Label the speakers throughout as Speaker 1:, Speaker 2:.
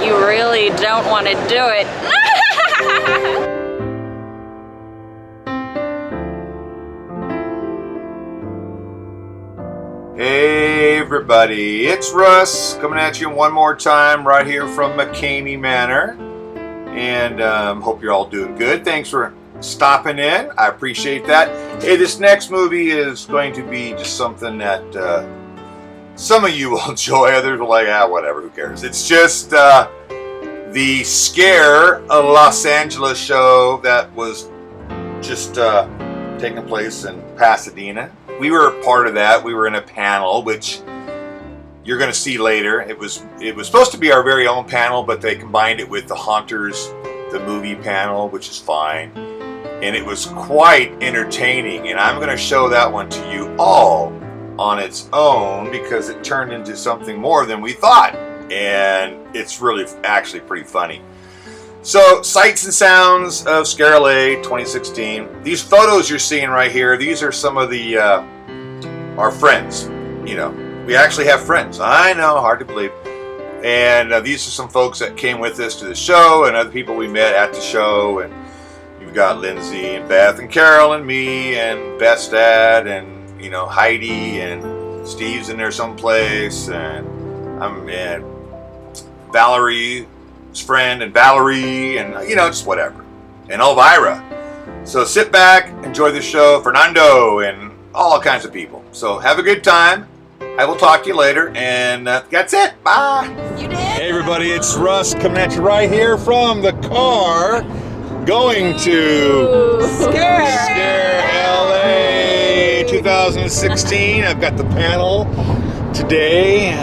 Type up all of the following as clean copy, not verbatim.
Speaker 1: you really don't want to do it.
Speaker 2: Hey everybody, it's Russ coming at you one more time right here from MCKAMEY Manor, and hope you're all doing good. Thanks for stopping in, I appreciate that. Hey, this next movie is going to be just something that some of you will enjoy, others are like, whatever, who cares. It's just the ScareLA Los Angeles show that was just taking place in Pasadena. We were a part of that. We were in a panel, which you're going to see later. It was supposed to be our very own panel, but they combined it with the Haunters, the movie panel, which is fine. And it was quite entertaining. And I'm going to show that one to you all on its own because it turned into something more than we thought. And it's really actually pretty funny. So, sights and sounds of ScareLA 2016. These photos you're seeing right here, these are some of the our friends. You know, we actually have friends. I know, hard to believe. And these are some folks that came with us to the show and other people we met at the show. And you've got Lindsay and Beth and Carol and me and Beth's dad and, you know, Heidi and Steve's in there someplace. And Valerie's friend and Valerie and, you know, just whatever. And Elvira. So sit back, enjoy the show, Fernando, and all kinds of people. So have a good time. I will talk to you later, and that's it. Bye.
Speaker 1: You did?
Speaker 2: Hey everybody, it's Russ coming at you right here from the car going to ScareLA 2016. I've got the panel today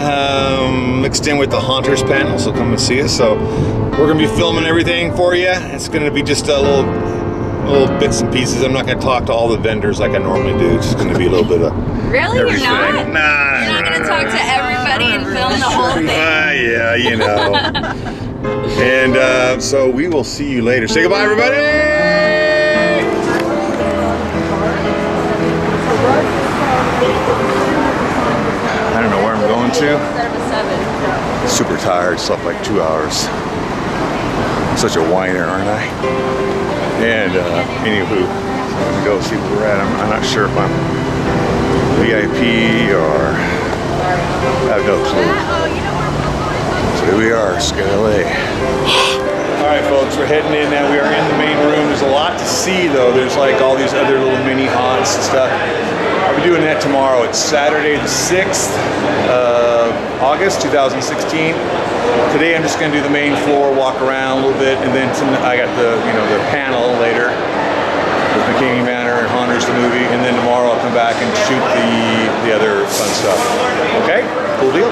Speaker 2: mixed in with the Haunters panel, so come and see us. So we're going to be filming everything for you. It's going to be just a little bits and pieces. I'm not going to talk to all the vendors like I normally do. It's just going to be a little bit of
Speaker 1: really?
Speaker 2: everything.
Speaker 1: You're not?
Speaker 2: Nah.
Speaker 1: You're not going to talk to everybody and film the whole thing?
Speaker 2: Yeah, you know. And so we will see you later. Say goodbye, everybody! I don't know where I'm going to. Super tired, slept like 2 hours. I'm such a whiner, aren't I? And anywho, I'm gonna go see where we're at. I'm not sure if I'm VIP or I have no clue. So here we are, ScareLA. Alright folks, we're heading in now. We are in the main room. There's a lot to see though. There's like all these other little mini haunts and stuff. I'll be doing that tomorrow. It's Saturday the 6th of August 2016. Today I'm just going to do the main floor, walk around a little bit, and then I got the panel later with MCKAMEY Manor and Haunters the movie, and then tomorrow I'll come back and shoot the other fun stuff. Okay? Cool deal.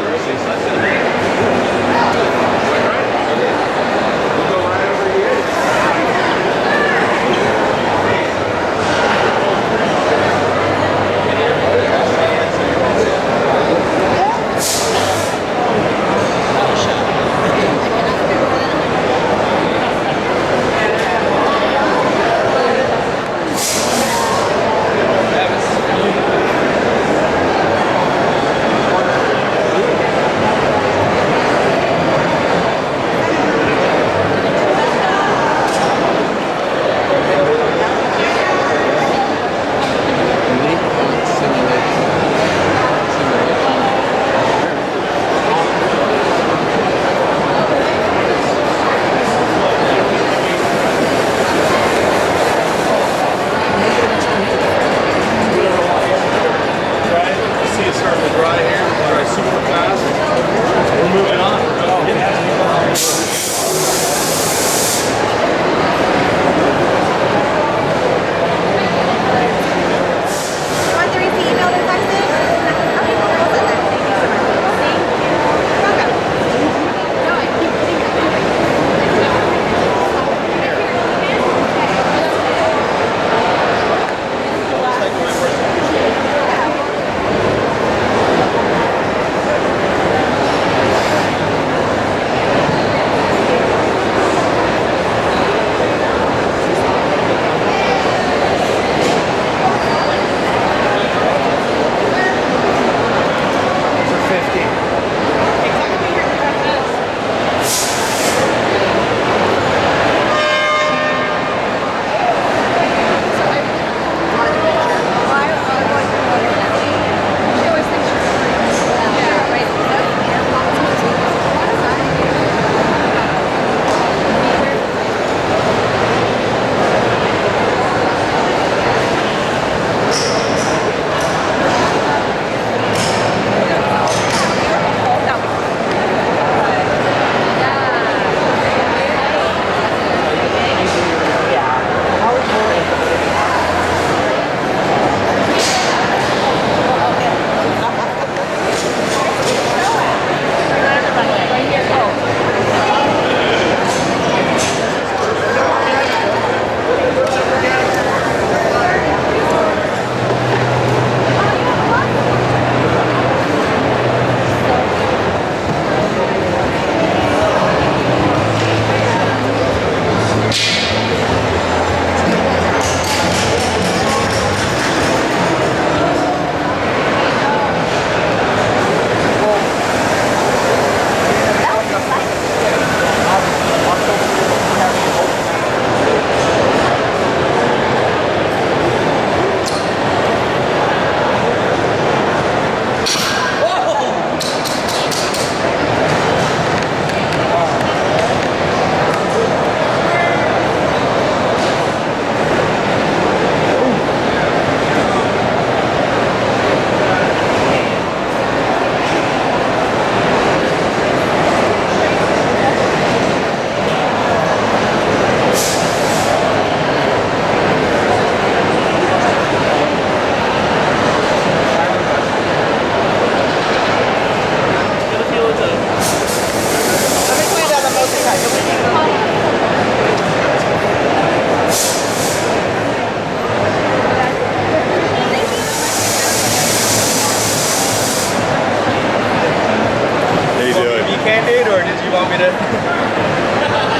Speaker 3: wait, or did you want me to?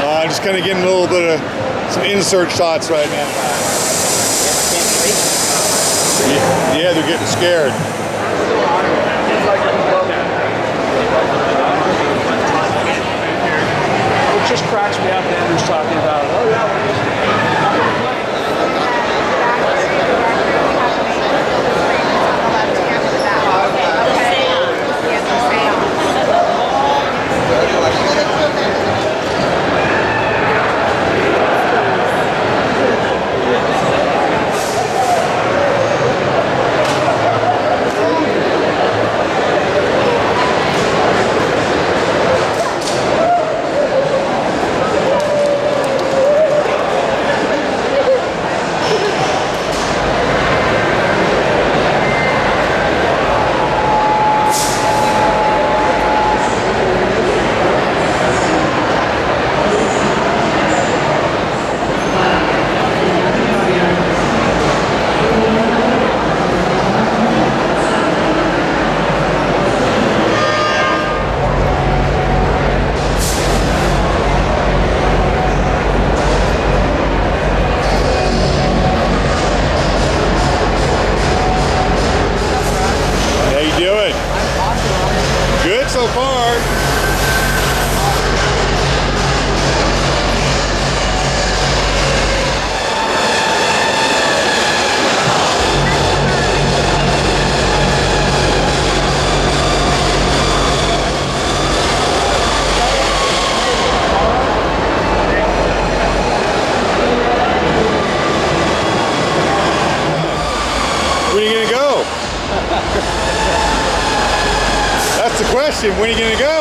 Speaker 4: I'm just kind of getting a little bit of some insert shots right now. Yeah, they're getting scared.
Speaker 3: It just cracks me up that Andrew's talking about, oh yeah, we're just...
Speaker 4: So far. Where are you gonna go? That's the question. When are you gonna go?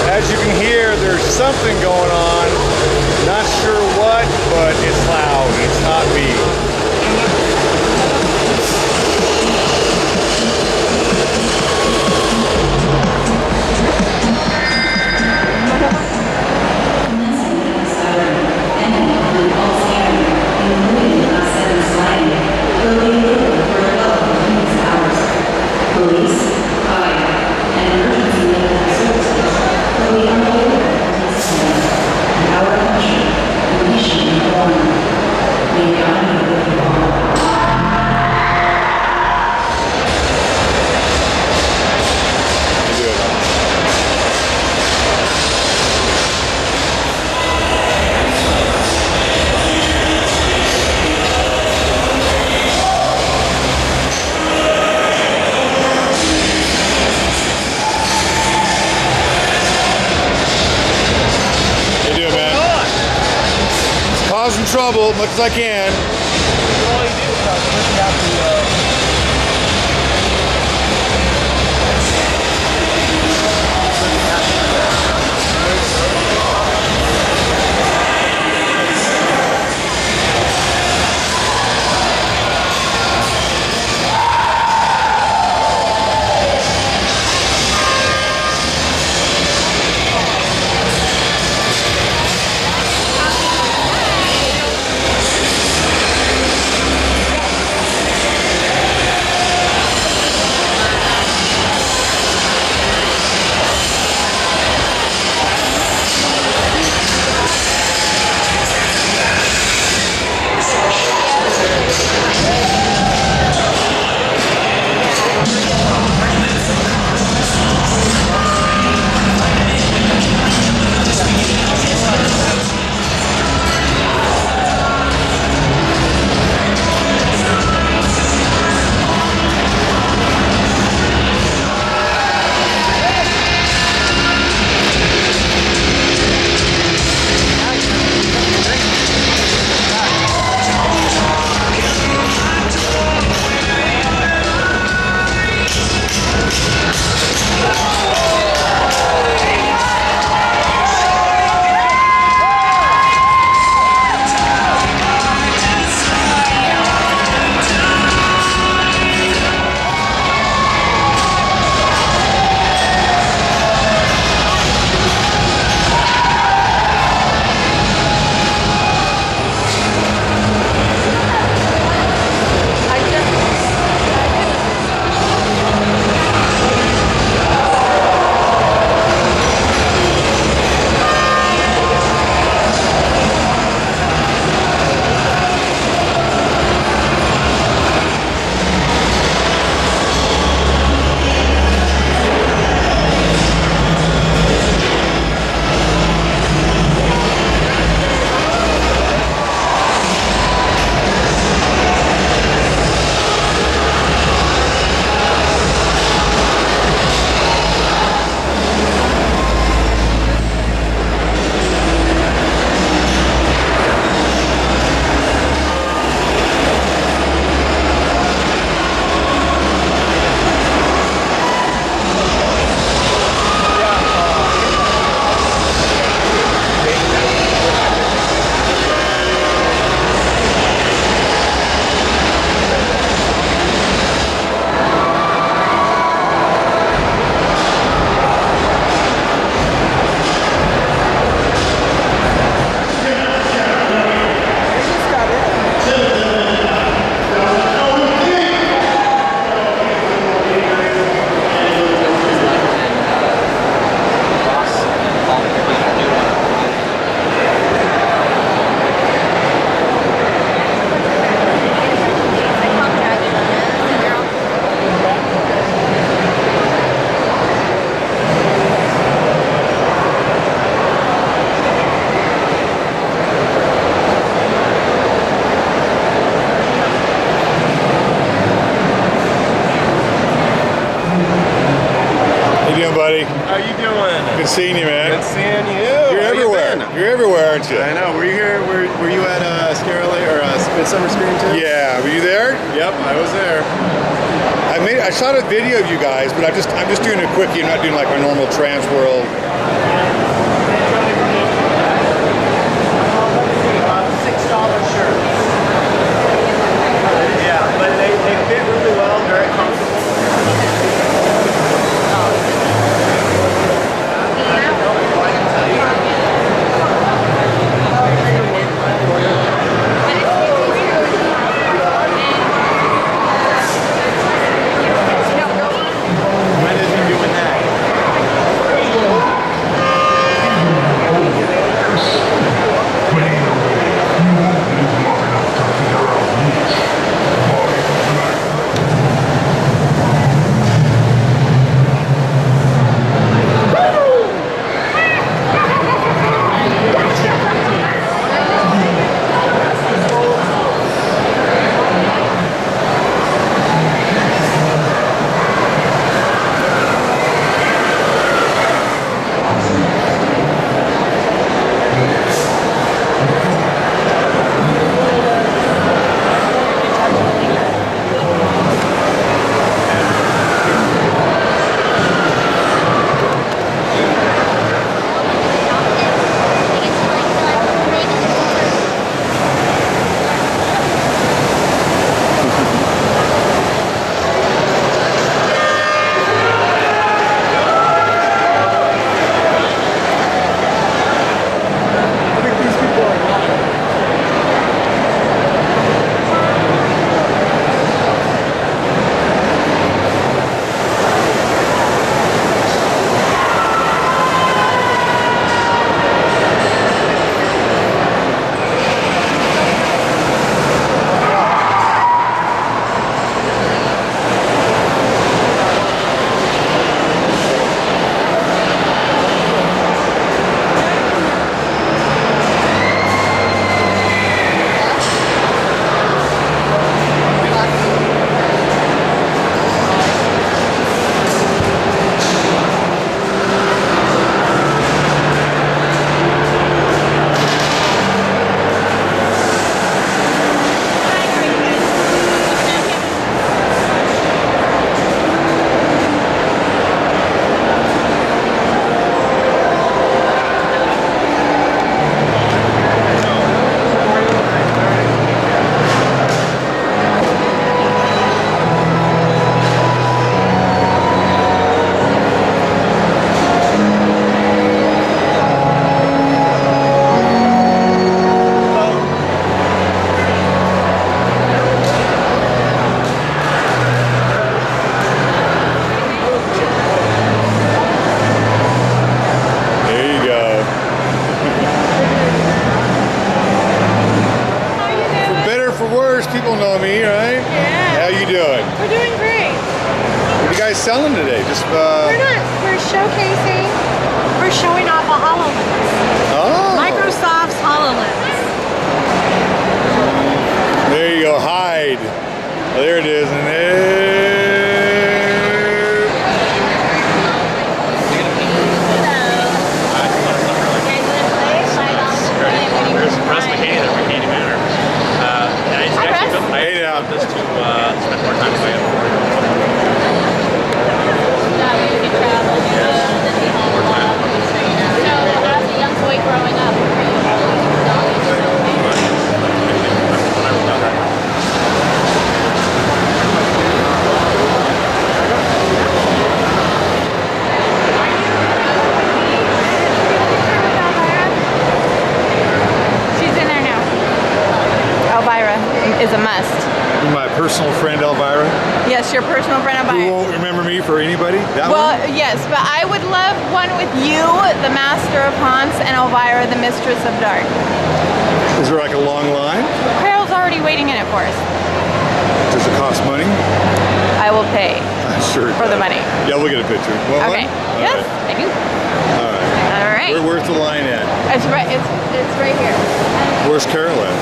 Speaker 4: As you can hear, there's something going on. Not sure what, but it's loud. It's not me. Causing trouble as much as I can.
Speaker 3: All you do is looking at the
Speaker 5: doing?
Speaker 4: Good seeing you, man.
Speaker 5: Good seeing you.
Speaker 4: You're
Speaker 5: How you
Speaker 4: everywhere.
Speaker 5: been?
Speaker 4: You're everywhere, aren't you?
Speaker 5: I know. Were you here? Were you at ScareLA or Midsummer Scream too?
Speaker 4: Yeah. Were you there?
Speaker 5: Yep, I was there.
Speaker 4: I shot a video of you guys, but I'm just doing a quickie. I'm not doing like my normal trans world.
Speaker 5: $6 shirt. Yeah, but they fit really well, very comfortable.
Speaker 4: People know me, right?
Speaker 6: Yeah.
Speaker 4: How you doing?
Speaker 6: We're doing great.
Speaker 4: What are you guys selling today?
Speaker 6: We're showcasing, we're showing off a HoloLens.
Speaker 4: Oh.
Speaker 6: Microsoft's HoloLens.
Speaker 4: There you go, hide. Oh, there it is, and there.
Speaker 7: MCKAMEY Manor. I ate it out just to spend more time with it.
Speaker 1: So, as a young boy growing up, were you following
Speaker 6: She's in there now. Elvira is a must.
Speaker 4: You're my personal friend Elvira.
Speaker 6: Yes, your personal friend
Speaker 4: You
Speaker 6: Elvira.
Speaker 4: won't remember me for anybody? That
Speaker 6: Well,
Speaker 4: one?
Speaker 6: yes, but I would love one with you, the Master of Haunts, and Elvira, the Mistress of Dark.
Speaker 4: Is there like a long line?
Speaker 6: Carol's already waiting in it for us.
Speaker 4: Does it cost money?
Speaker 6: I will pay
Speaker 4: Sure.
Speaker 6: for the money.
Speaker 4: Yeah, we'll get a picture. Want
Speaker 6: Okay.
Speaker 4: one?
Speaker 6: Yes, I do.
Speaker 4: All right.
Speaker 6: All right.
Speaker 4: Where's the line at?
Speaker 6: It's right. It's right here.
Speaker 4: Where's Carol at?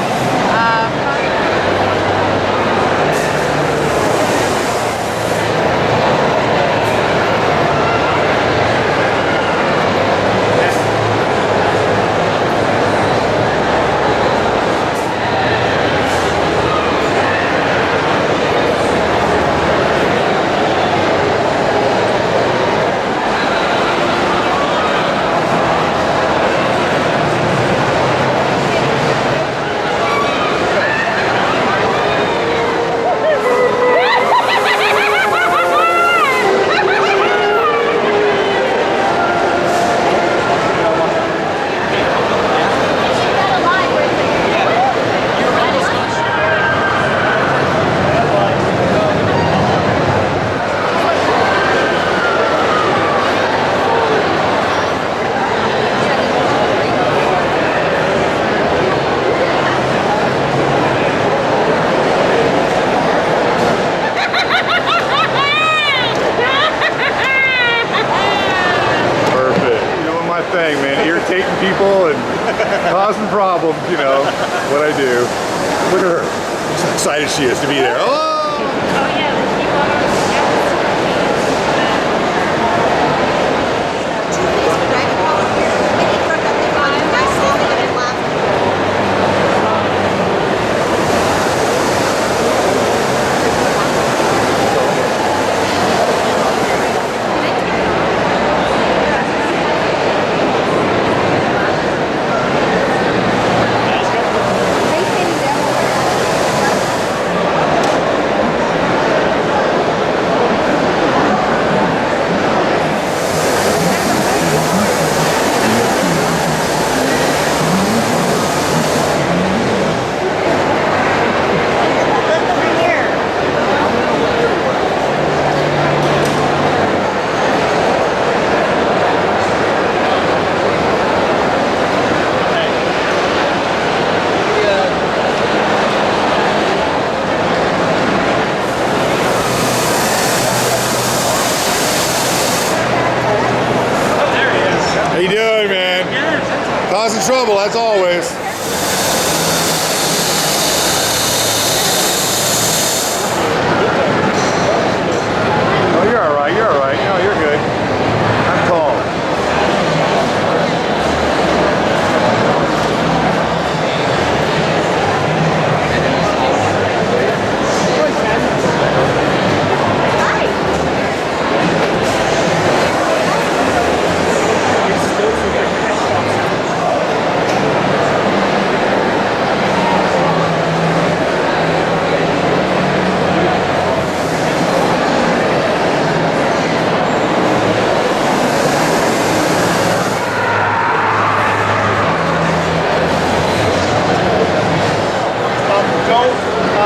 Speaker 4: favorite thing, man. Irritating people and causing problems, you know, what I do. Look at her. Look how excited she is to be there. Oh!
Speaker 1: Oh yeah, the people are
Speaker 4: How you doing, man? Causing trouble, as always. Oh, you're all right. You're all right. No, you're good. I'm tall.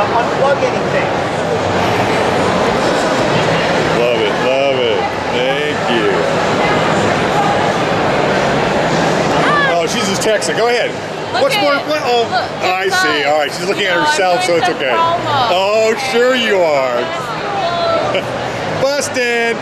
Speaker 5: Unplug anything.
Speaker 4: Love it. Love it. Thank you. Oh, she's just texting. Go ahead.
Speaker 6: Look
Speaker 4: What's
Speaker 6: at
Speaker 4: more?
Speaker 6: it.
Speaker 4: Oh,
Speaker 6: Look,
Speaker 4: I
Speaker 6: it's
Speaker 4: see.
Speaker 6: fun.
Speaker 4: All right, she's looking at
Speaker 6: No, I'm
Speaker 4: herself, so
Speaker 6: doing
Speaker 4: it's
Speaker 6: some
Speaker 4: okay.
Speaker 6: promo.
Speaker 4: Oh, sure you are. Busted.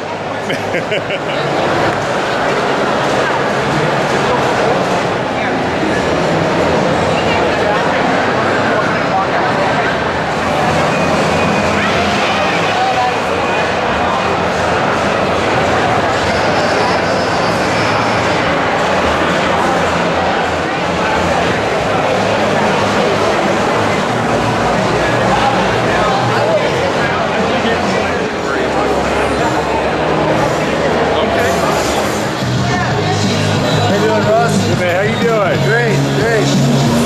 Speaker 4: How you doing?
Speaker 5: Great, great.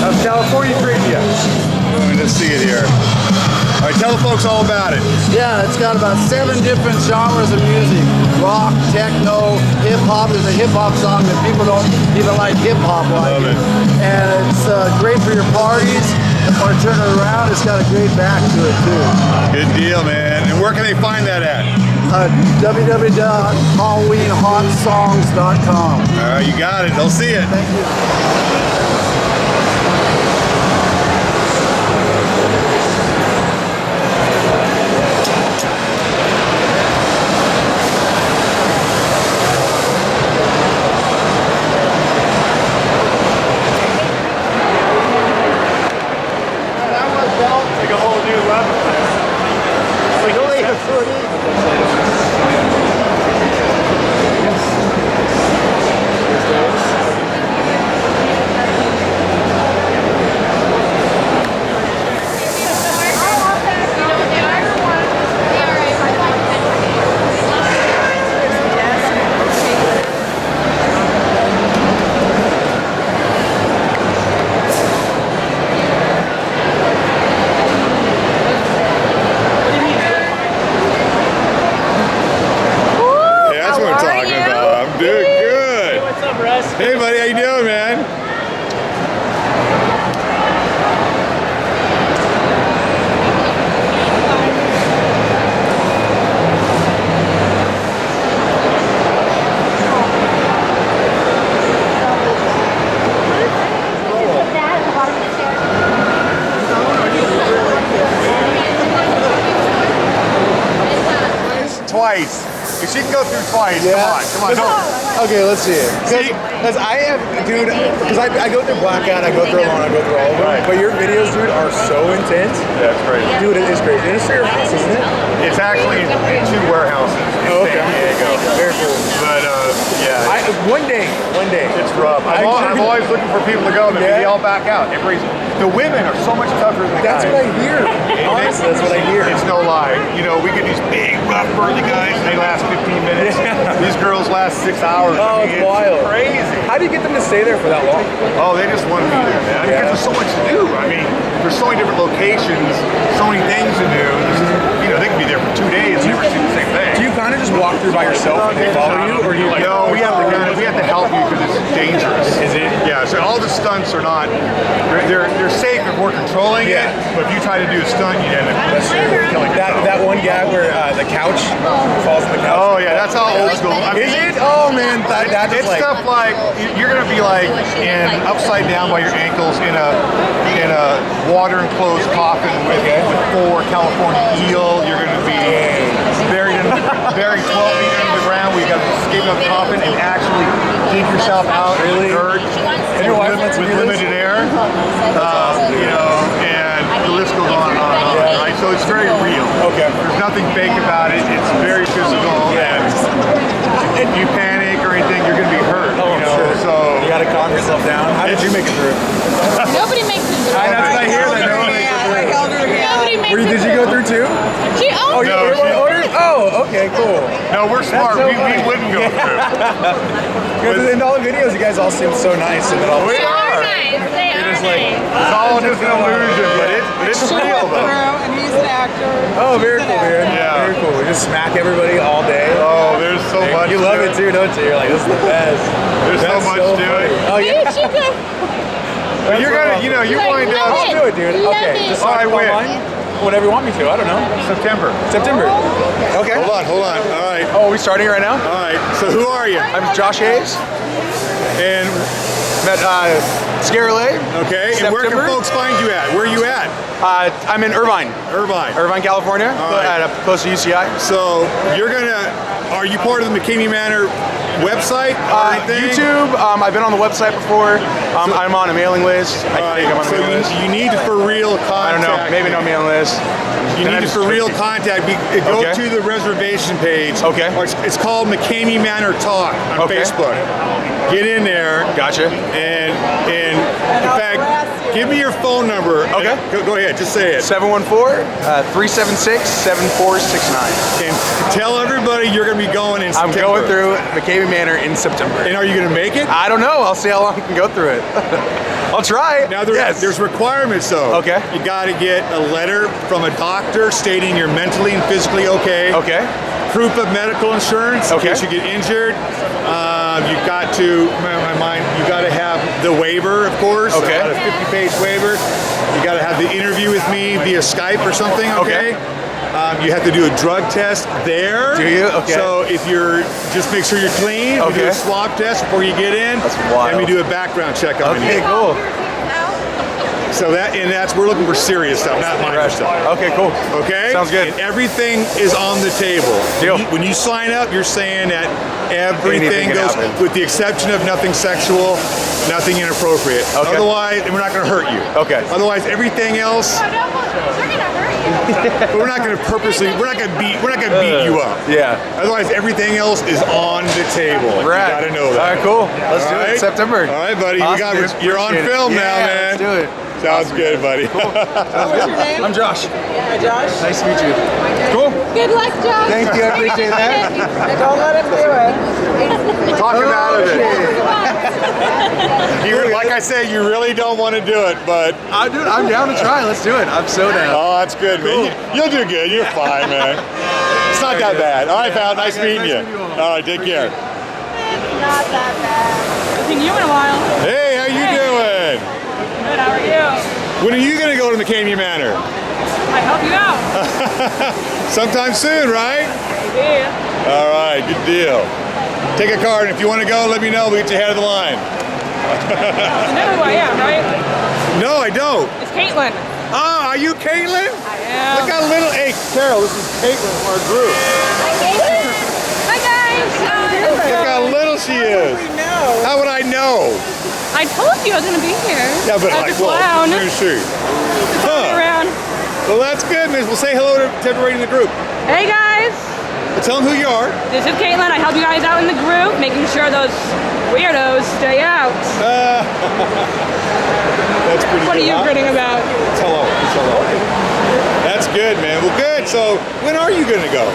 Speaker 4: How's California treating you? Let's see it here. All right, tell the folks all about it.
Speaker 5: Yeah, it's got about 7 different genres of music. Rock, techno, hip-hop. There's a hip-hop song that people don't even like hip-hop like.
Speaker 4: Love it.
Speaker 5: And it's great for your parties. If you want to turn it around, it's got a great back to it too.
Speaker 4: Good deal, man. And where can they find that at?
Speaker 5: www.halloweenhotsongs.com.
Speaker 4: All right, you got it. They'll see it.
Speaker 5: Thank you.
Speaker 4: Like a whole new level. Hey, buddy, how you doing, man? Twice.
Speaker 2: she can go through twice.
Speaker 4: Yeah.
Speaker 2: Come on. Don't.
Speaker 4: Okay, let's see it. Because I have, dude, because I go through Blackout, I go through Alone, I go through all of them.
Speaker 2: Right.
Speaker 4: But your videos, dude, are so intense.
Speaker 2: Yeah, it's crazy.
Speaker 4: Dude, it is crazy. And it's for your house, isn't it?
Speaker 2: It's actually in 2 warehouses in
Speaker 4: Oh, okay.
Speaker 2: San Diego.
Speaker 4: Very cool.
Speaker 2: But yeah,
Speaker 4: One day.
Speaker 2: it's rough. I'm always looking for people to go, and they all back out. The women are so much tougher than the guys.
Speaker 4: That's what I hear. Honestly, that's what I hear.
Speaker 2: It's no lie. You know, we get these big, rough, burly guys, and they last 15 minutes. These girls last 6 hours.
Speaker 4: Oh, it's wild.
Speaker 2: Crazy.
Speaker 4: How do you get them to stay there for that long?
Speaker 2: Oh, they just want to be there, man. Because there's so much to do. I mean, there's so many different locations, so many things to do. You know, they can be there for 2 days and never see the same thing.
Speaker 4: Do you kind of just walk through by yourself and they follow you, or do you like?
Speaker 2: No, we have to help you because it's dangerous.
Speaker 4: Is it?
Speaker 2: Yeah. So all the stunts are not. They're safe if we're controlling it. But if you try to do a stunt, you end up killing yourself.
Speaker 4: That one guy where the couch falls on the couch.
Speaker 2: Oh yeah, that's all old school. I mean,
Speaker 4: Is it? Oh man, that
Speaker 2: it's
Speaker 4: just like.
Speaker 2: stuff like you're gonna be like in upside down by your ankles in a water enclosed coffin with 4 California eel. You're gonna be buried 12 feet under the ground. Where you got to escape out of the coffin and actually dig yourself out in the dirt
Speaker 4: And your wife lets you
Speaker 2: with
Speaker 4: do this?
Speaker 2: limited air. You know, and the list goes on and on and on. Right? So it's very real.
Speaker 4: Okay.
Speaker 2: There's nothing fake about it. It's very physical. And if you panic or anything, you're gonna be hurt.
Speaker 4: Oh,
Speaker 2: you know?
Speaker 4: sure.
Speaker 2: So
Speaker 4: You gotta calm yourself down. How did you make it through?
Speaker 6: Nobody makes it through.
Speaker 4: That's what I hear. That no one makes it through.
Speaker 6: Nobody makes it
Speaker 4: Did you go through too?
Speaker 6: She owns
Speaker 2: No,
Speaker 6: it.
Speaker 2: she-
Speaker 4: Oh, okay, cool.
Speaker 2: no, we're smart.
Speaker 4: so
Speaker 2: we
Speaker 4: funny.
Speaker 2: wouldn't go through.
Speaker 4: Because in all the videos, you guys all seem so nice, and then all
Speaker 2: We
Speaker 6: They are nice. They are
Speaker 4: just like,
Speaker 6: nice.
Speaker 2: It's all just an illusion, but it's real though.
Speaker 8: And he's an actor.
Speaker 4: oh, very cool, man.
Speaker 2: Yeah.
Speaker 4: Very cool. We just smack everybody all day.
Speaker 2: Oh, there's so much.
Speaker 4: You love it too, don't you? You're like, this is the best.
Speaker 2: There's so
Speaker 4: That's
Speaker 2: much to
Speaker 4: funny.
Speaker 2: it.
Speaker 4: Oh yeah.
Speaker 6: She could.
Speaker 2: But you're gonna, you know, you
Speaker 6: Like,
Speaker 2: wind
Speaker 6: love
Speaker 2: up
Speaker 4: I'll do it, dude.
Speaker 6: Love
Speaker 4: Okay,
Speaker 6: it.
Speaker 4: just
Speaker 2: Oh, I
Speaker 4: sign up
Speaker 2: win.
Speaker 4: online. Whatever you want me to. I don't know.
Speaker 2: September.
Speaker 4: September. Okay.
Speaker 2: Hold on. All right.
Speaker 4: Oh, are we starting right now?
Speaker 2: All right. So who are you?
Speaker 4: I'm Josh Hayes.
Speaker 2: And
Speaker 4: Met ScareLA.
Speaker 2: okay. And where can
Speaker 4: September?
Speaker 2: folks find you at? Where are you at?
Speaker 4: I'm in Irvine,
Speaker 2: Irvine.
Speaker 4: California,
Speaker 2: right.
Speaker 4: close to UCI.
Speaker 2: So are you part of the MCKAMEY Manor website or anything?
Speaker 4: YouTube. I've been on the website before. I'm on a mailing list. I think I'm on a
Speaker 2: So
Speaker 4: mailing list.
Speaker 2: you need to for real contact.
Speaker 4: I don't know. Maybe no mailing list.
Speaker 2: You
Speaker 4: Then
Speaker 2: need
Speaker 4: I
Speaker 2: to
Speaker 4: just
Speaker 2: for real
Speaker 4: click-
Speaker 2: contact. Go
Speaker 4: Okay.
Speaker 2: to the reservation page.
Speaker 4: Okay.
Speaker 2: Or it's called MCKAMEY Manor Talk on
Speaker 4: Okay.
Speaker 2: Facebook. Get in there.
Speaker 4: Gotcha.
Speaker 2: And in fact, give me your phone number.
Speaker 4: Okay.
Speaker 2: Go ahead. Just say it.
Speaker 4: 714-376-7469.
Speaker 2: And tell everybody you're going to be going in
Speaker 4: I'm
Speaker 2: September.
Speaker 4: going through MCKAMEY Manor in September.
Speaker 2: And are you going to make it?
Speaker 4: I don't know. I'll see how long I can go through it. I'll try.
Speaker 2: Now
Speaker 4: Yes.
Speaker 2: there's requirements though.
Speaker 4: Okay.
Speaker 2: You got to get a letter from a doctor stating you're mentally and physically okay.
Speaker 4: Okay.
Speaker 2: Proof of medical insurance
Speaker 4: Okay.
Speaker 2: in case you get injured. You've got to, you got to have the waiver, of course.
Speaker 4: Okay.
Speaker 2: About a 50-page waiver. You got to have the interview with me via Skype or something. Okay. You have to do a drug test there.
Speaker 4: Do you? Okay.
Speaker 2: So if you're, just make sure you're clean. We do
Speaker 4: Okay.
Speaker 2: a swab test before you get in.
Speaker 4: That's wild.
Speaker 2: And we do a background check on you.
Speaker 4: Okay, cool.
Speaker 2: So we're looking for serious stuff, not minor stuff.
Speaker 4: Okay, cool.
Speaker 2: Okay?
Speaker 4: Sounds good.
Speaker 2: And everything is on the table.
Speaker 4: Deal.
Speaker 2: When you sign up, you're saying that everything
Speaker 4: Anything can
Speaker 2: goes,
Speaker 4: happen.
Speaker 2: with the exception of nothing sexual, nothing inappropriate.
Speaker 4: Okay.
Speaker 2: Otherwise, and we're not going to hurt you.
Speaker 4: Okay.
Speaker 2: Otherwise, everything else,
Speaker 6: They're gonna hurt you.
Speaker 2: but we're not going to purposely, we're not going to beat you up.
Speaker 4: Yeah.
Speaker 2: Otherwise, everything else is on the table.
Speaker 4: Right.
Speaker 2: You got to know that.
Speaker 4: All right, cool. Let's do
Speaker 2: All right?
Speaker 4: it. September.
Speaker 2: All right, buddy.
Speaker 4: Awesome, dude.
Speaker 2: You're on
Speaker 4: Appreciate it.
Speaker 2: film now,
Speaker 4: Yeah,
Speaker 2: man.
Speaker 4: Let's do it.
Speaker 2: Sounds good, buddy.
Speaker 8: What's your name?
Speaker 4: I'm Josh.
Speaker 8: Hi, Josh.
Speaker 4: Nice to meet you. Cool.
Speaker 6: Good luck, Josh.
Speaker 4: Thank you. I appreciate that.
Speaker 8: Don't let him do it.
Speaker 2: Talk him out of it.
Speaker 4: Okay.
Speaker 2: Like I said, you really don't want to do it, but
Speaker 4: Dude, I'm down to try. Let's do it. I'm so down.
Speaker 2: oh, that's good, man. You'll do good. You're fine, man. It's not that bad. All right, pal. Nice meeting you. All right, take care.
Speaker 6: Not that bad.
Speaker 1: I've seen you in a while.
Speaker 2: Hey, how you doing?
Speaker 1: Good, how are you?
Speaker 2: When are you gonna go to MCKAMEY Manor?
Speaker 1: I help you out.
Speaker 2: Sometime soon, right?
Speaker 1: Maybe.
Speaker 2: All right, good deal. Take a card, and if you want to go, let me know. We'll get you ahead of the line.
Speaker 1: You know who I am, right?
Speaker 2: No, I don't.
Speaker 1: It's Caitlin.
Speaker 2: Oh, are you Caitlin?
Speaker 1: I am.
Speaker 2: Look how little. Hey, Carol, this is Caitlin from our group.
Speaker 6: Hi,
Speaker 4: Look how little she is.
Speaker 8: We know.
Speaker 4: How would I know?
Speaker 1: I told you I was gonna be here.
Speaker 4: Yeah, but
Speaker 1: As
Speaker 4: like,
Speaker 1: a clown.
Speaker 4: well, let me see. Huh.
Speaker 1: Around.
Speaker 4: Well, that's good, miss. We'll say hello to everybody in the group.
Speaker 1: Hey guys,
Speaker 4: Tell them who you are.
Speaker 1: this is Caitlin. I help you guys out in the group, making sure those weirdos stay out.
Speaker 4: That's pretty
Speaker 1: What are
Speaker 4: good.
Speaker 1: you
Speaker 4: huh?
Speaker 1: grinning about?
Speaker 4: It's hello. It's hello. That's good, man. Well, good. So, when are you going to go?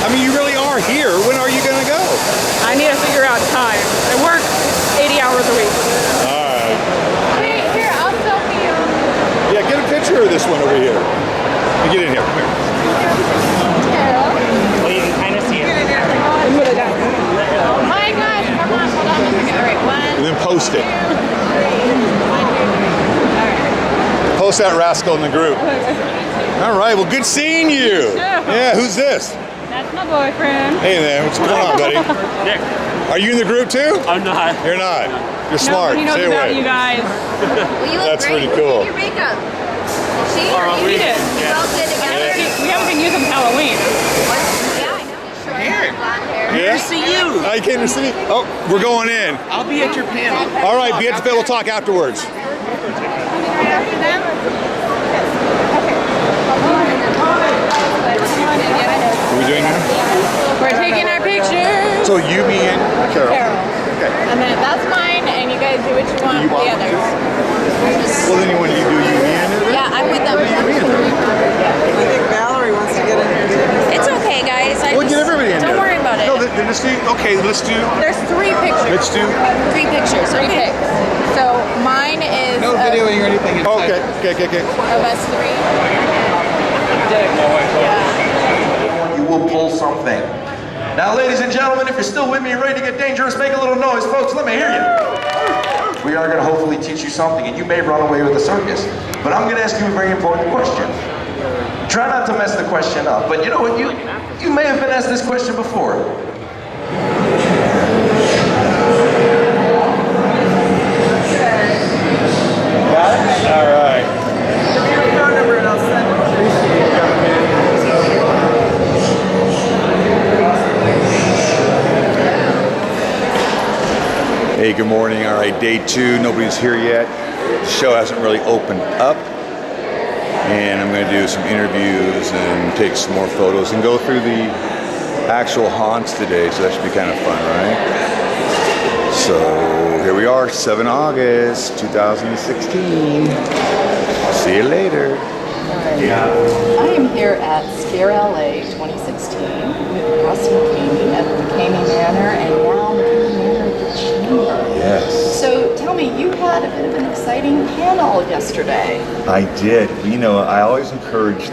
Speaker 4: I mean, you really are here. When are you going to go?
Speaker 1: I need to figure out time. I work 80 hours a week.
Speaker 4: All right.
Speaker 6: Wait, here, I'll selfie you.
Speaker 4: Yeah, get a picture of this one over here. Get in here. Come here.
Speaker 7: Well, you can kind of see it.
Speaker 6: Oh my gosh, come on, hold on a second. All right,
Speaker 4: And
Speaker 6: 1,
Speaker 4: then post it.
Speaker 6: 2, 3. 1, 2, 3.
Speaker 4: Post that rascal in the group. All right. Well, good seeing you. Yeah. Who's this?
Speaker 1: That's my boyfriend.
Speaker 4: Hey, man. What's going on, buddy?
Speaker 7: Nick,
Speaker 4: Are you in the group too?
Speaker 7: I'm not.
Speaker 4: You're not. You're smart.
Speaker 1: Nobody knows
Speaker 4: Stay
Speaker 1: about
Speaker 4: away.
Speaker 1: you guys.
Speaker 6: Well, you look
Speaker 4: That's
Speaker 6: great.
Speaker 4: pretty cool.
Speaker 6: Look at your makeup. See?
Speaker 1: You
Speaker 6: You
Speaker 1: did.
Speaker 6: all good together?
Speaker 1: We haven't been using Halloween.
Speaker 6: Yeah, I know. Short hair. Blonde hair.
Speaker 4: Yeah.
Speaker 8: See you.
Speaker 4: I came to see. Oh, we're going in.
Speaker 8: I'll be at your panel.
Speaker 4: All right. Be at the bed. We'll talk afterwards.
Speaker 6: Right after them?
Speaker 4: What are we doing now?
Speaker 1: We're taking our pictures.
Speaker 4: So you, me, and Carol. Okay.
Speaker 6: And then that's mine, and you guys do what you want
Speaker 4: You
Speaker 6: for the
Speaker 4: want
Speaker 6: others.
Speaker 4: Well, then you want to do you, me, and her?
Speaker 6: Yeah, I'm with them.
Speaker 8: I think Valerie wants to get in here too.
Speaker 6: It's okay, guys.
Speaker 4: We'll get everybody in there.
Speaker 6: Don't worry about it.
Speaker 4: No, then just do. Okay, let's do.
Speaker 6: There's 3 pictures.
Speaker 4: Let's do.
Speaker 6: 3 pictures. 3 pics. So mine is
Speaker 8: No videoing or anything.
Speaker 4: Oh, okay. Okay.
Speaker 6: of us 3.
Speaker 9: You will pull something. Now, ladies and gentlemen, if you're still with me and ready to get dangerous, make a little noise, folks. Let me hear you. We are going to hopefully teach you something, and you may run away with the circus. But I'm going to ask you a very important question. Try not to mess the question up, but you know what? You may have been asked this question before.
Speaker 4: All right.
Speaker 8: Give me your phone number and I'll send it.
Speaker 4: Hey, good morning. All right, day 2. Nobody's here yet. The show hasn't really opened up. And I'm going to do some interviews and take some more photos and go through the actual haunts today. So that should be kind of fun, right? So here we are, 7 August 2016. See you later.
Speaker 10: I am here at ScareLA 2016 with Russ McKamey at MCKAMEY Manor and now MCKAMEY Manor at the Chamber.
Speaker 4: Yes.
Speaker 10: So tell me, you had a bit of an exciting panel yesterday.
Speaker 4: I did. You know, I always encourage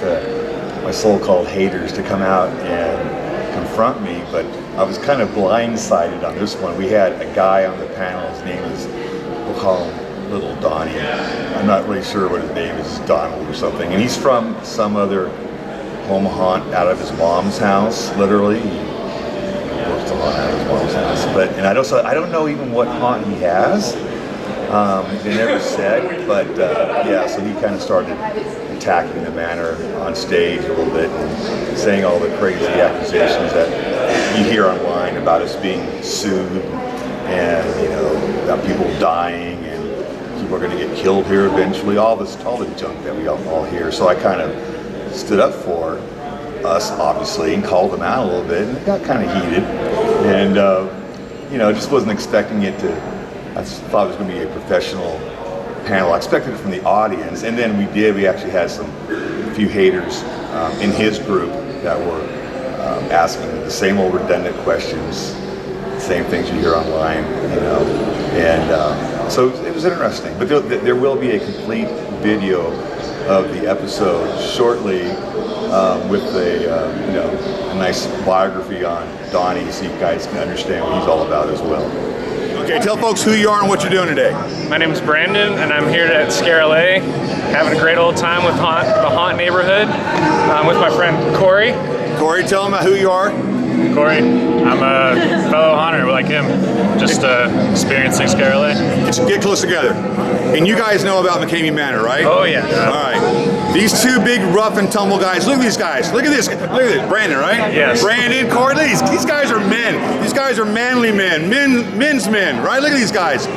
Speaker 4: my so-called haters to come out and confront me, but I was kind of blindsided on this one. We had a guy on the panel. His name is, we'll call him Little Donnie. I'm not really sure what his name is, Donald or something. And he's from some other home haunt out of his mom's house, literally. He works a lot out of his mom's house. And I don't know even what haunt he has. They never said, but yeah, so he kind of started attacking the manor on stage a little bit and saying all the crazy accusations that you hear online about us being sued and, you know, about people dying and people are going to get killed here eventually, all the junk that we all hear. So I kind of stood up for us, obviously, and called them out a little bit, and it got kind of heated. And, you know, just wasn't expecting it to. I thought it was going to be a professional panel. I expected it from the audience, and then we actually had a few haters in his group that were asking the same old redundant questions, same things you hear online, you know. And so it was interesting. But there will be a complete video of the episode shortly with a nice biography on Donnie, so you guys can understand what he's all about as well. Okay, tell folks who you are and what you're doing today.
Speaker 11: My name is Brandon, and I'm here at ScareLA, having a great old time with the haunt neighborhood. I'm with my friend Corey.
Speaker 4: Corey, tell them who you are.
Speaker 11: Corey, I'm a fellow haunter like him, just experiencing ScareLA.
Speaker 4: Get close together. And you guys know about MCKAMEY Manor, right?
Speaker 11: Oh yeah.
Speaker 4: All right. These two big rough and tumble guys. Look at these guys. Look at this. Look at this. Brandon, right?
Speaker 11: Yes.
Speaker 4: Brandon, Corey. Look at these guys are men. These guys are manly men. Men's men, right? Look at these guys.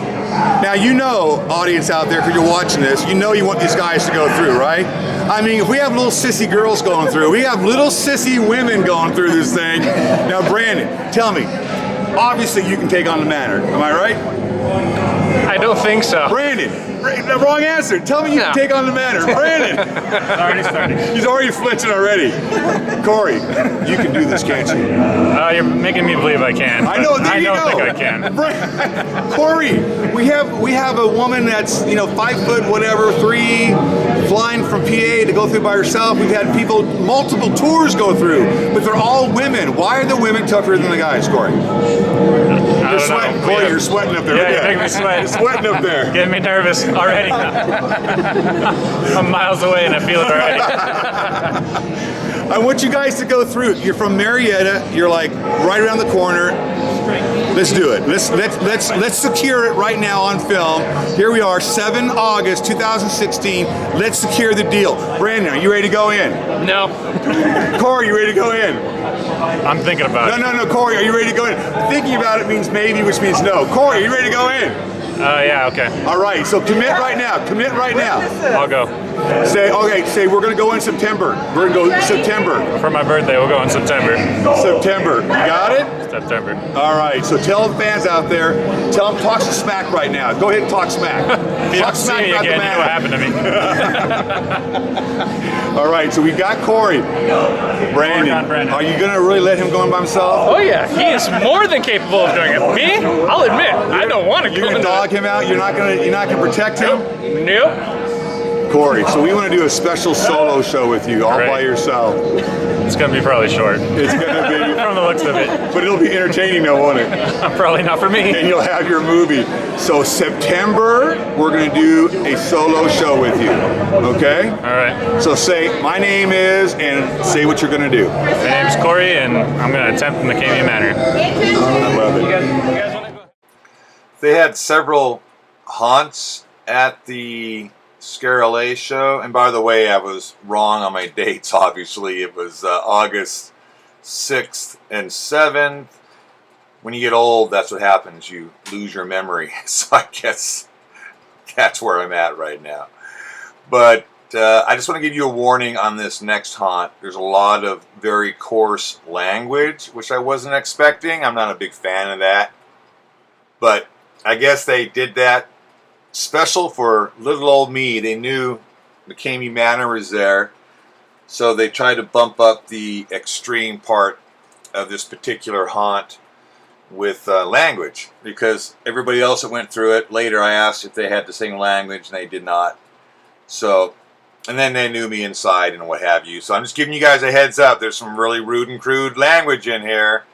Speaker 4: Now you know, audience out there, because you're watching this, you know you want these guys to go through, right? I mean, if we have little sissy girls going through, we have little sissy women going through this thing. Now, Brandon, tell me, obviously you can take on the manor, am I right?
Speaker 11: I don't think so.
Speaker 4: Brandon, the wrong answer. Tell me you can take on the manor. Brandon.
Speaker 11: Already starting.
Speaker 4: He's already flinching already. Corey, you can do this, can't you?
Speaker 11: You're making me believe I can.
Speaker 4: I know.
Speaker 11: I don't think I can.
Speaker 4: Corey, we have a woman that's 5 foot whatever, 3, flying from PA to go through by herself. We've had people multiple tours go through, but they're all women. Why are the women tougher than the guys, Corey? You're sweating, Corey. You're sweating up there.
Speaker 11: Yeah, you're making me sweat.
Speaker 4: You're sweating up there.
Speaker 11: Getting me nervous already. I'm miles away and I feel it already.
Speaker 4: I want you guys to go through. You're from Marietta. You're like right around the corner. Let's do it. Let's secure it right now on film. Here we are, 7 August 2016. Let's secure the deal. Brandon, are you ready to go in?
Speaker 11: No.
Speaker 4: Corey, you ready to go in?
Speaker 11: I'm thinking about it.
Speaker 4: No, Corey, are you ready to go in? Thinking about it means maybe, which means no. Corey, are you ready to go in?
Speaker 11: Yeah, okay.
Speaker 4: All right, so commit right now. Commit right now.
Speaker 11: I'll go.
Speaker 4: Say we're gonna go in September. We're gonna go September.
Speaker 11: For my birthday, we'll go in September.
Speaker 4: September. Got it?
Speaker 11: September.
Speaker 4: All right, so tell the fans out there, tell them talk some smack right now. Go ahead and talk smack.
Speaker 11: If you don't see me again, you know what happened to me.
Speaker 4: All right, so we got Corey. Brandon, are you gonna really let him go in by himself?
Speaker 11: Oh yeah, he is more than capable of doing it. Me, I'll admit, I don't want to go.
Speaker 4: You're gonna dog him out. You're not gonna protect him.
Speaker 11: Nope.
Speaker 4: Corey, so we want to do a special solo show with you, all by yourself.
Speaker 11: It's gonna be probably short.
Speaker 4: It's gonna be
Speaker 11: from the looks of it,
Speaker 4: but it'll be entertaining, though, won't it?
Speaker 11: Probably not for me.
Speaker 4: And you'll have your movie. So September, we're gonna do a solo show with you. Okay?
Speaker 11: All right.
Speaker 4: So say my name is, and say what you're gonna do.
Speaker 11: My name's Corey, and I'm gonna attempt MCKAMEY Manor.
Speaker 4: I love it.
Speaker 11: You guys wanna go?
Speaker 2: They had several haunts at the ScareLA show, and by the way, I was wrong on my dates. Obviously, it was August 6th and 7th. When you get old, that's what happens. You lose your memory. So I guess that's where I'm at right now. But I just want to give you a warning on this next haunt. There's a lot of very coarse language, which I wasn't expecting. I'm not a big fan of that. But I guess they did that special for little old me. They knew MCKAMEY Manor was there, so they tried to bump up the extreme part of this particular haunt with language, because everybody else that went through it, later I asked if they had the same language, and they did not. So, and then they knew me inside and what have you. So I'm just giving you guys a heads up. There's some really rude and crude language in here,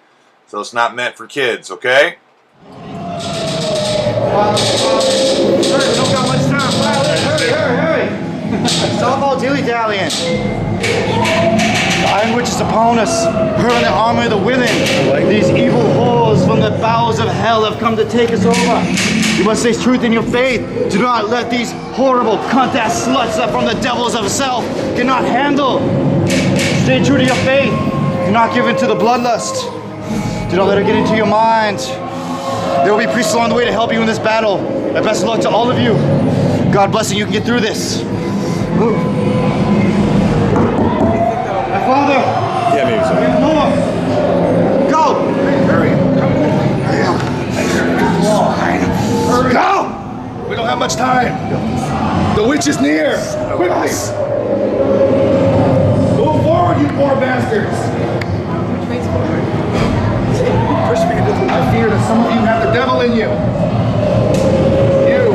Speaker 2: so it's not meant for kids, okay?
Speaker 5: We don't got much time. Hurry. Stop all dilly-dallying. The Iron Witch is upon us, her and the army of the women. These evil whores from the bowels of hell have come to take us over. You must stay truth in your faith. Do not let these horrible cunt-ass sluts that from the devils of self cannot handle. Stay true to your faith. Do not give in to the bloodlust. Do not let her get into your mind. There will be priests along the way to help you in this battle. And best of luck to all of you. God bless you, you can get through this. My father!
Speaker 4: Yeah, maybe so.
Speaker 5: More! Go! Hurry. Go!
Speaker 4: We don't have much time. The witch is near. Quickly. Move forward, you poor bastards.
Speaker 5: I fear that some of you have the devil in you. You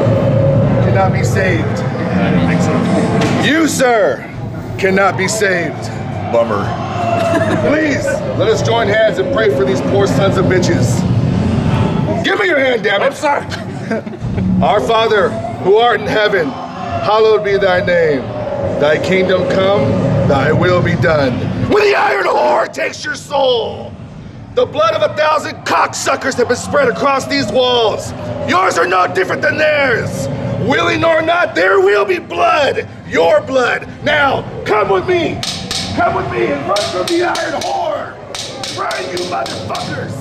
Speaker 5: cannot be saved.
Speaker 12: You, sir, cannot be saved.
Speaker 4: Bummer.
Speaker 12: Please, let us join hands and pray for these poor sons of bitches. Give me your hand, damn it.
Speaker 11: I'm sorry.
Speaker 12: Our Father, who art in heaven, hallowed be thy name. Thy kingdom come, thy will be done. When the iron whore takes your soul, the blood of 1,000 cocksuckers have been spread across these walls. Yours are no different than theirs. Willing or not, there will be blood. your blood. Now, come with me. Come with me and run from the iron whore. Run, you motherfuckers.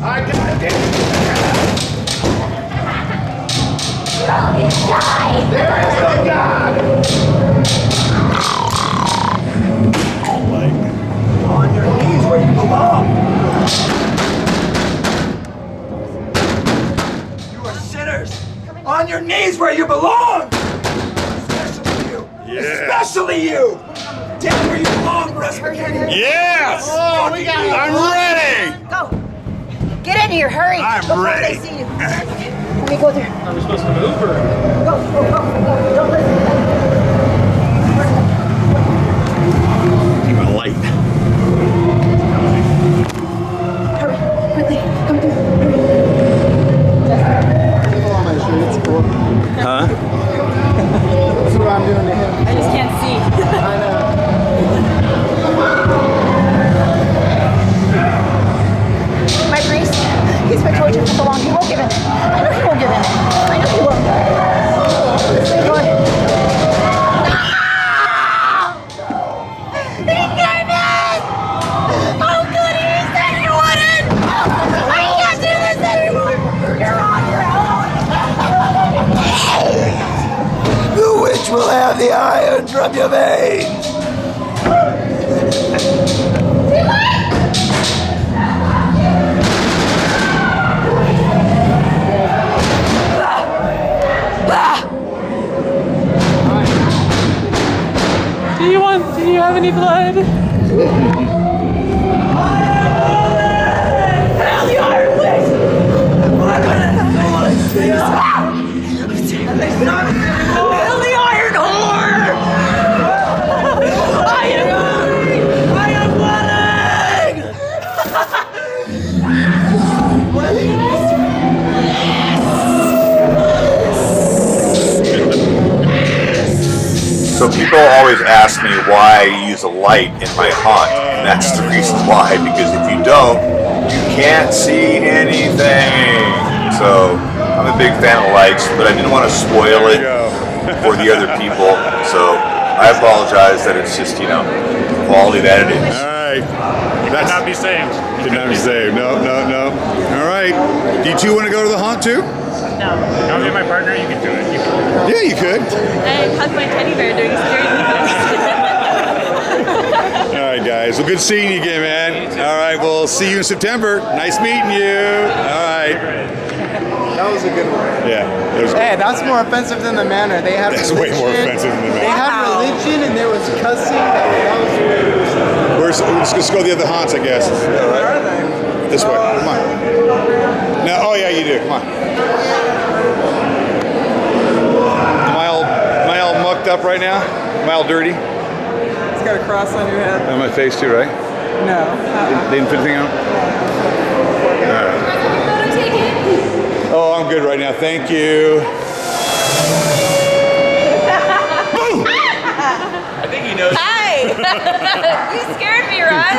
Speaker 12: I gotta get you. There is no God. On your knees where you belong. You are sinners. On your knees where you belong. Especially you. Yeah. Especially you. Down where you belong, Russ McKinney.
Speaker 2: Yes.
Speaker 12: Oh, we got it.
Speaker 2: I'm ready.
Speaker 13: Go. Get in here, hurry.
Speaker 2: I'm
Speaker 13: before
Speaker 2: ready.
Speaker 13: They see you. Let me go there.
Speaker 11: Are we supposed to move or?
Speaker 13: Go. Don't listen.
Speaker 2: Keep it light.
Speaker 13: Hurry, quickly. Come through.
Speaker 5: It's cool.
Speaker 2: Huh?
Speaker 5: That's what I'm doing to him.
Speaker 1: I just can't see.
Speaker 5: I know.
Speaker 13: My priest, he's been tortured for so long, he won't give in. I know he won't give in. I know he won't. Stay good. He came in! Oh, good, he said he wouldn't! I can't do this anymore! You're on your own!
Speaker 12: The witch will have the iron from your veins.
Speaker 1: Do you have any blood?
Speaker 13: Hell, the Iron Witch! I'm gonna Hell, the Iron Whore! I am
Speaker 2: So people always ask me why I use a light in my haunt, and that's the reason why, because if you don't, you can't see anything. So I'm a big fan of lights, but I didn't want to spoil it for the other people, so I apologize that it's just, the quality that it is.
Speaker 4: All right.
Speaker 11: Could not be saved.
Speaker 4: Could not be saved. No. All right. Do you two want to go to the haunt too?
Speaker 1: No.
Speaker 11: I'll be my partner. You can do it.
Speaker 4: Yeah, you could.
Speaker 1: I hugged my teddy bear during scary movies.
Speaker 4: All right, guys. Well, good seeing you again, man. All right, we'll see you in September. Nice meeting you. All right.
Speaker 5: That was a good one.
Speaker 4: Yeah.
Speaker 5: Hey, that's more offensive than the manor. They had
Speaker 4: That's
Speaker 5: religion.
Speaker 4: way more offensive than the manor.
Speaker 5: They had religion and there was cussing. That was way worse.
Speaker 4: Let's go to the other haunts, I guess.
Speaker 5: Where are they?
Speaker 4: This way. Come on. No. Oh yeah, you do. Come on. Am I all mucked up right now? Am I all dirty?
Speaker 8: It's got a cross on your head.
Speaker 4: On my face too, right?
Speaker 8: No.
Speaker 4: They didn't put anything on? All right. Oh, I'm good right now. Thank you.
Speaker 7: I think he knows.
Speaker 6: Hi! You scared me, Russ.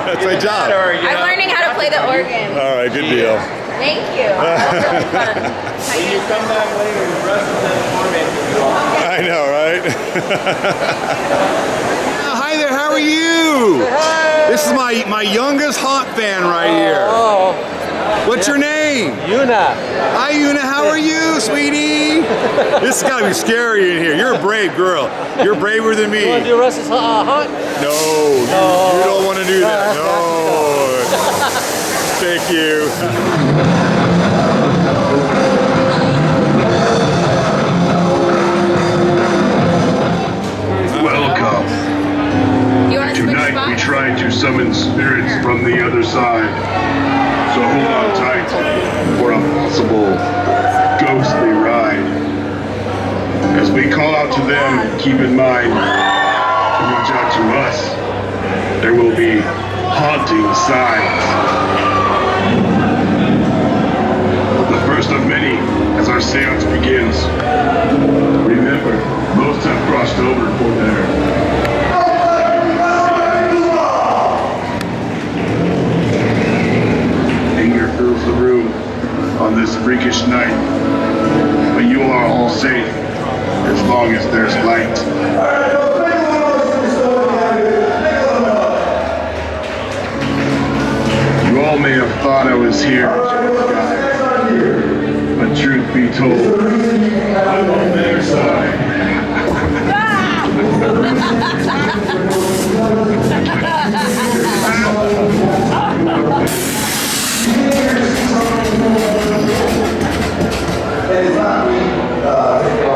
Speaker 4: That's my job.
Speaker 6: I'm learning how to play the organ.
Speaker 4: All right, good deal.
Speaker 6: Thank you. Really fun.
Speaker 7: When you come back later, Russ is in the format.
Speaker 4: I know, right? Hi there, how are you? This is my youngest haunt fan right here.
Speaker 8: Oh.
Speaker 4: What's your name?
Speaker 8: Yuna.
Speaker 4: Hi, Yuna. How are you, sweetie? This has got to be scary in here. You're a brave girl. You're braver than me.
Speaker 8: You want to do Russ's hunt?
Speaker 4: No, you don't want to do that. No. Thank you.
Speaker 14: Welcome. Tonight we tried to summon spirits from the other side. So hold on tight for a possible ghostly ride. As we call out to them, keep in mind to reach out to us. There will be haunting signs. The first of many as our seance begins. Remember, most have crossed over for their anger fills the room on this freakish night, but you are all safe as long as there's light. You all may have thought I was here, but truth be told, I'm on their side.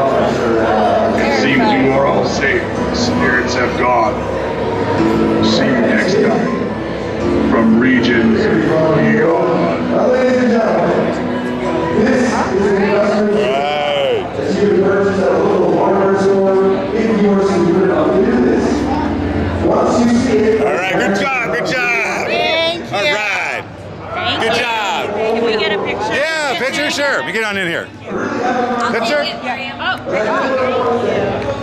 Speaker 14: It seems you are all safe. The spirits have gone. See you next time. From regions beyond.
Speaker 2: Ladies and gentlemen, this is that you can purchase at a local hardware store if you are stupid enough to do this. Once you see it.
Speaker 15: All right, good job, good job.
Speaker 6: Thank you.
Speaker 15: All right, good job.
Speaker 6: Can we get a picture?
Speaker 15: Yeah, picture, sure. We get on in here. Picture?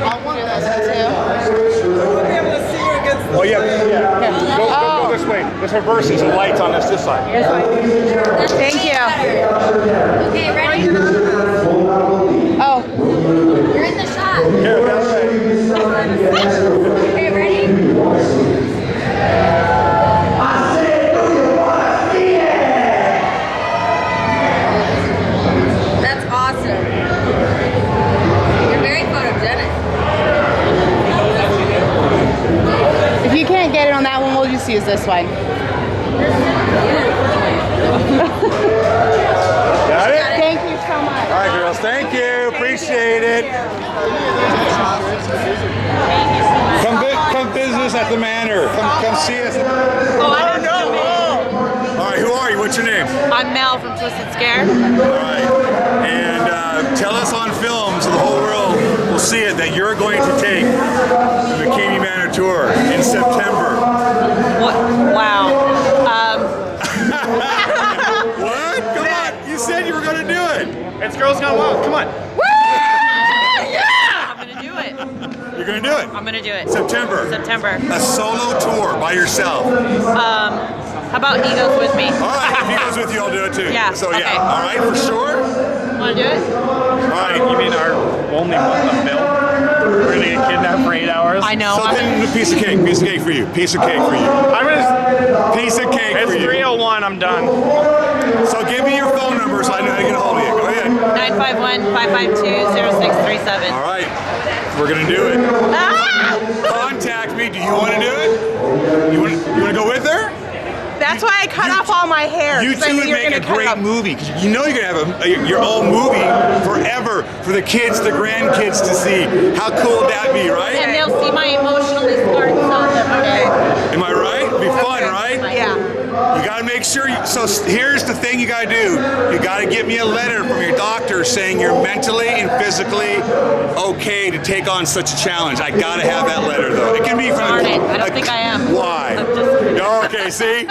Speaker 6: I want this too.
Speaker 8: We'll be able to see you against the
Speaker 11: Oh yeah. Go this way. Let's reverse it. The lights on this side.
Speaker 6: Thank you.
Speaker 13: Okay, ready?
Speaker 6: Oh.
Speaker 13: You're in the shot.
Speaker 11: Here, that's right.
Speaker 13: Okay, ready? That's awesome. You're very photogenic.
Speaker 6: If you can't get it on that one, we'll just use this one.
Speaker 15: Got it?
Speaker 6: Thank you so much.
Speaker 15: All right, girls. Thank you. Appreciate it. Come visit us at the manor. Come see us.
Speaker 1: Oh, I don't know.
Speaker 15: All right, who are you? What's your name?
Speaker 1: I'm Mel from Twisted Scare.
Speaker 15: All right. And tell us on film so the whole world will see it that you're going to take the MCKAMEY Manor tour in September.
Speaker 1: What? Wow.
Speaker 15: What? Come on. You said you were going to do it.
Speaker 11: It's Girls Gone Wild. Come on.
Speaker 1: I'm gonna do it.
Speaker 15: You're going to do it.
Speaker 1: I'm gonna do it.
Speaker 15: September.
Speaker 1: September.
Speaker 15: A solo tour by yourself.
Speaker 1: How about he goes with me?
Speaker 15: All right, if he goes with you, I'll do it too.
Speaker 1: Yeah,
Speaker 15: So
Speaker 1: okay.
Speaker 15: yeah, all right, for sure.
Speaker 1: Wanna do it?
Speaker 15: All right.
Speaker 11: You mean our only month of bill? We're gonna get kidnapped for 8 hours.
Speaker 1: I know.
Speaker 15: So then a piece of cake for you. Piece of cake for you.
Speaker 11: I'm gonna.
Speaker 15: Piece of cake
Speaker 11: It's
Speaker 15: for you.
Speaker 11: 3:01. I'm done.
Speaker 15: So give me your phone number so I know how to get a hold of you. Go ahead.
Speaker 1: 951-552-0637.
Speaker 15: All right, we're gonna do it.
Speaker 1: Ah!
Speaker 15: Contact me. Do you want to do it? You want to go with her?
Speaker 6: That's why I cut off all my hair.
Speaker 15: You
Speaker 6: 'cause I
Speaker 15: two
Speaker 6: knew
Speaker 15: would
Speaker 6: you were
Speaker 15: make a
Speaker 6: gonna cut
Speaker 15: great
Speaker 6: off-
Speaker 15: movie because you know you're gonna have your own movie forever for the kids, the grandkids to see. How cool would that be, right?
Speaker 1: And they'll see my emotionally scarred self every day.
Speaker 15: Am I right? It'd be fun, right?
Speaker 6: Yeah.
Speaker 15: You gotta make sure. So here's the thing you gotta do. You gotta get me a letter from your doctor saying you're mentally and physically okay to take on such a challenge. I gotta have that letter though. It can be from.
Speaker 1: Darn it, I don't think I am.
Speaker 15: Why?
Speaker 1: I'm just kidding.
Speaker 15: Okay, see?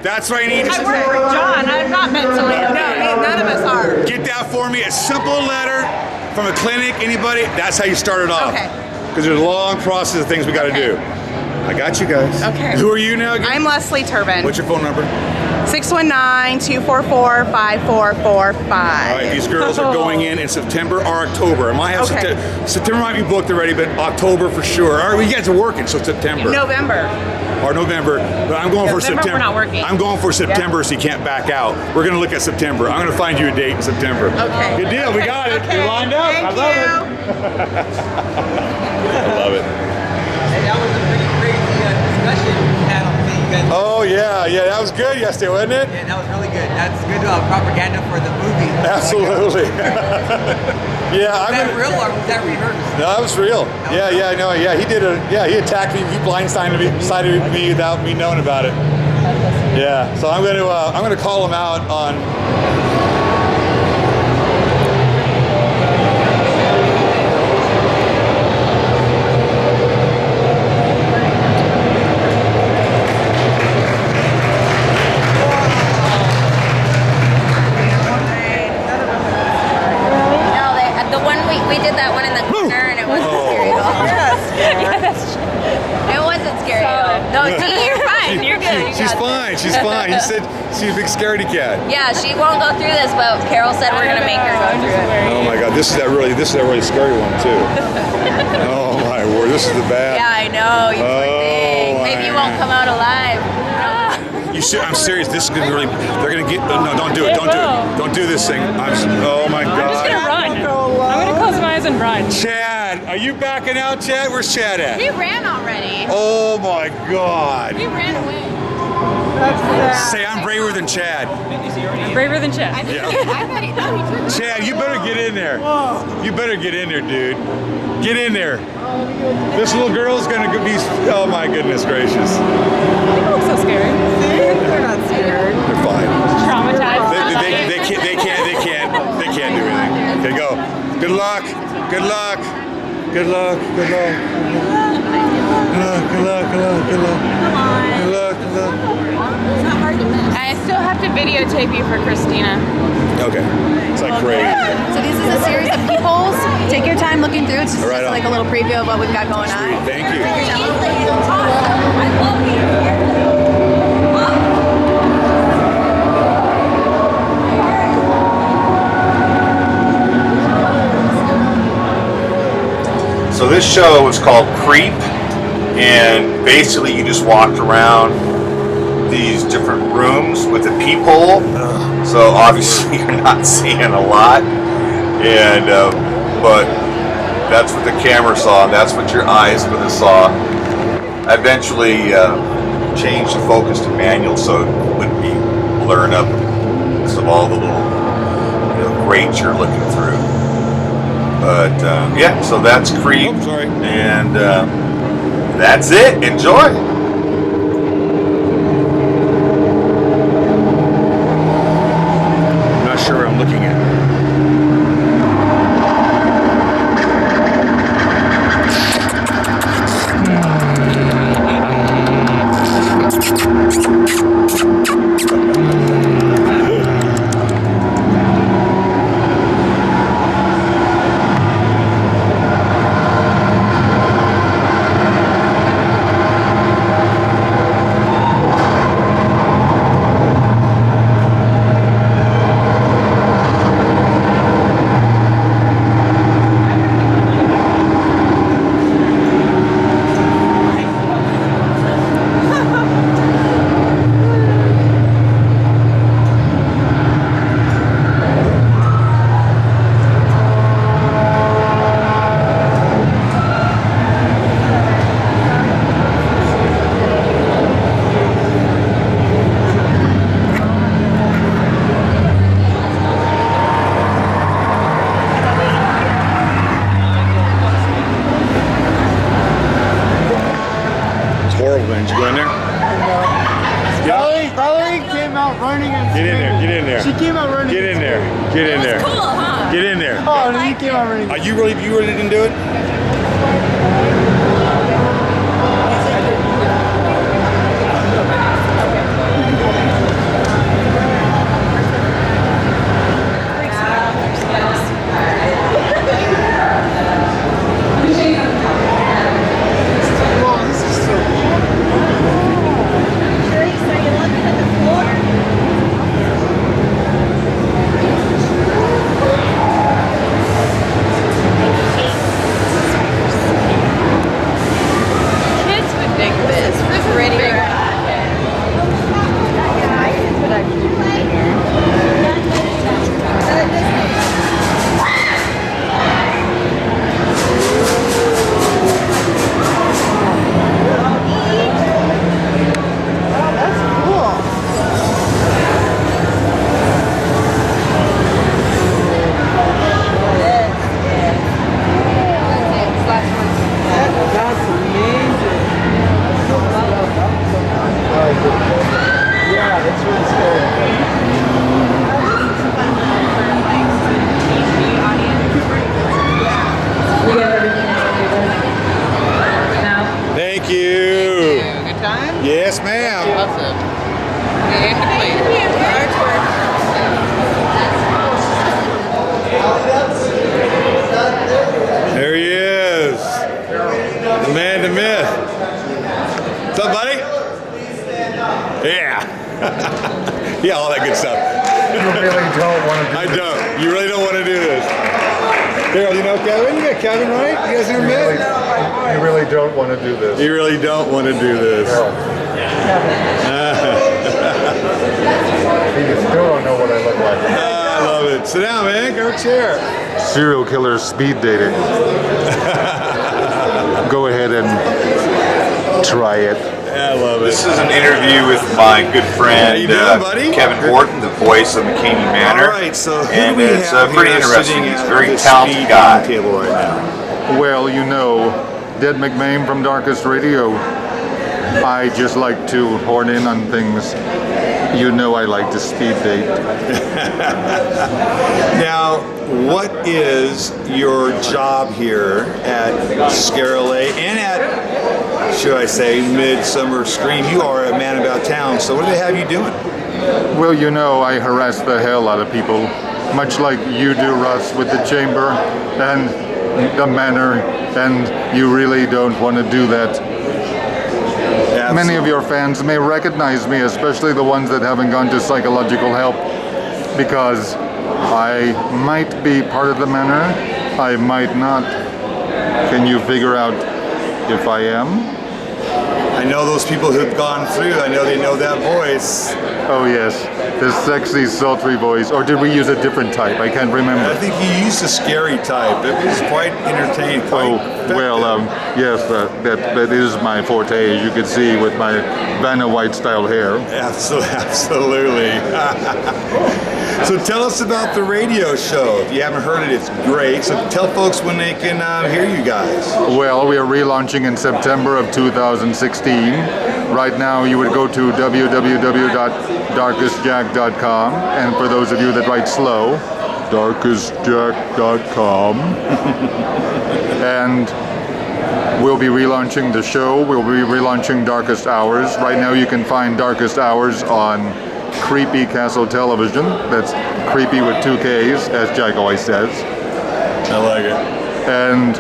Speaker 15: That's what I need.
Speaker 1: I work for John. I'm not mentally okay.
Speaker 6: None of us are.
Speaker 15: Get that for me. A simple letter from a clinic. Anybody? That's how you start it off.
Speaker 6: Okay.
Speaker 15: Because there's a long process of things we gotta do. I got you guys.
Speaker 6: Okay.
Speaker 15: Who are you now again?
Speaker 6: I'm Leslie Turbin.
Speaker 15: What's your phone number?
Speaker 6: 619-244-5445.
Speaker 15: All right, these girls are going in September or October. I might have
Speaker 6: Okay.
Speaker 15: September might be booked already, but October for sure. All right, you guys are working, so September.
Speaker 6: November.
Speaker 15: Or November, but I'm going for
Speaker 1: November,
Speaker 15: September.
Speaker 1: we're not working.
Speaker 15: I'm going for September, so you can't back out. We're gonna look at September. I'm gonna find you a date in September.
Speaker 6: Okay.
Speaker 15: Good deal. We got it.
Speaker 6: Okay.
Speaker 15: You lined up.
Speaker 6: Thank
Speaker 15: I love
Speaker 6: you.
Speaker 15: it. I love it.
Speaker 8: And that was a pretty crazy discussion panel thing you guys.
Speaker 15: Oh yeah, that was good yesterday, wasn't it?
Speaker 8: Yeah, that was really good. That's good propaganda for the movie.
Speaker 15: Absolutely. Yeah,
Speaker 8: Was that real or was that rehearsed?
Speaker 15: No, that was real. Yeah, he did he attacked me. He blindsided me without me knowing about it. Yeah, so I'm gonna call him out on.
Speaker 13: No, the one we did that one in the corner and it wasn't scary at all.
Speaker 1: Yeah, that's true.
Speaker 13: It wasn't scary at all. No, see, you're fine. You're good.
Speaker 15: She's fine.
Speaker 2: She's fine. You said she's a big scaredy cat.
Speaker 16: Yeah, she won't go through this, but Carol said we're gonna make her go through it.
Speaker 2: Oh my God, this is that really scary one too. Oh my word, this is the bad.
Speaker 16: Yeah, I know. You poor thing. Maybe you won't come out alive.
Speaker 2: I'm serious. This is gonna really. They're gonna get. No, don't do it. Don't do it. Don't do this thing. Oh my God.
Speaker 1: I'm just gonna run. I'm gonna close my eyes and run.
Speaker 2: Chad, are you backing out, Chad? Where's Chad at?
Speaker 6: He ran already.
Speaker 2: Oh my God.
Speaker 6: He ran away.
Speaker 2: Say I'm braver than Chad.
Speaker 1: I'm braver than Chad.
Speaker 2: Yeah. Chad, you better get in there. You better get in there, dude. Get in there. This little girl's gonna be. Oh my goodness gracious.
Speaker 1: They look so scary.
Speaker 10: They're not scared.
Speaker 2: They're fine.
Speaker 1: Traumatized.
Speaker 2: They can't do anything. Okay, go. Good luck. Good luck. Good luck. Good luck. Good luck. Good luck. Good luck. Good luck. Good luck.
Speaker 6: It's not hard to miss. I still have to videotape you for Christina.
Speaker 2: Okay. It's like crazy.
Speaker 13: So this is a series of peoples. Take your time looking through. It's just
Speaker 2: Right on.
Speaker 13: like a little preview of what we've got going on.
Speaker 2: Thank you. So this show was called Creep, and basically you just walked around these different rooms with a peephole. So obviously you're not seeing a lot, and but that's what the camera saw, and that's what your eyes would have saw. I eventually changed the focus to manual so it wouldn't be blurring up because of all the little grates you're looking through. But yeah, so that's Creep, and that's it. Enjoy. Not sure what I'm looking at. Did you go in there?
Speaker 5: Valerie came out running and
Speaker 2: Get in there. Get in there.
Speaker 5: She came out running.
Speaker 2: Get in there. Get in there.
Speaker 6: Cool, huh?
Speaker 2: Get in there.
Speaker 5: Oh, and he came out running.
Speaker 2: Are you really didn't do it?
Speaker 4: really don't want to do
Speaker 15: I don't. You really don't want to do this. Carol, you know Kevin? You got Kevin, right? You guys never met?
Speaker 4: You really don't want to do this.
Speaker 15: You really don't want to do this.
Speaker 4: You still don't know what I look like.
Speaker 15: I love it. Sit down, man. Go chair.
Speaker 4: Serial killer speed dating. Go ahead and try it.
Speaker 15: I love it.
Speaker 2: This is an interview with my good friend
Speaker 15: How you doing, buddy?
Speaker 2: Kevin Horton, the voice of McKamey Manor.
Speaker 15: All right, so who
Speaker 2: and
Speaker 15: do we
Speaker 2: it's
Speaker 15: have
Speaker 2: pretty
Speaker 15: here
Speaker 2: interesting.
Speaker 15: sitting
Speaker 2: He's a
Speaker 15: at
Speaker 2: very
Speaker 15: this
Speaker 2: talented
Speaker 15: speed
Speaker 2: guy.
Speaker 15: dating table right now?
Speaker 4: Well, you know, Dead McMahon from Darkest Radio. I just like to horn in on things. You know I like to speed date.
Speaker 15: Now, what is your job here at ScareLA and at, should I say, Midsummer Scream? You are a man about town, so what do they have you doing?
Speaker 4: Well, you know, I harass the hell out of people, much like you do, Russ, with the chamber and the manor, and you really don't want to do that. Many of your fans may recognize me, especially the ones that haven't gone to psychological help, because I might be part of the manor, I might not. Can you figure out if I am?
Speaker 15: I know those people who've gone through, I know they know that voice.
Speaker 4: Oh yes, the sexy, sultry voice. Or did we use a different type? I can't remember.
Speaker 15: I think you used a scary type. It was quite entertaining.
Speaker 4: Yes, that is my forte, as you can see with my Vanna White style hair.
Speaker 15: Absolutely. So tell us about the radio show. If you haven't heard it, it's great. So tell folks when they can hear you guys.
Speaker 4: Well, we are relaunching in September of 2016. Right now, you would go to www.darkestjack.com, and for those of you that write slow, darkestjack.com. And we'll be relaunching the show. We'll be relaunching Darkest Hours. Right now, you can find Darkest Hours on Creepy Castle Television. That's creepy with 2 Ks, as Jack always says.
Speaker 15: I like it.
Speaker 4: And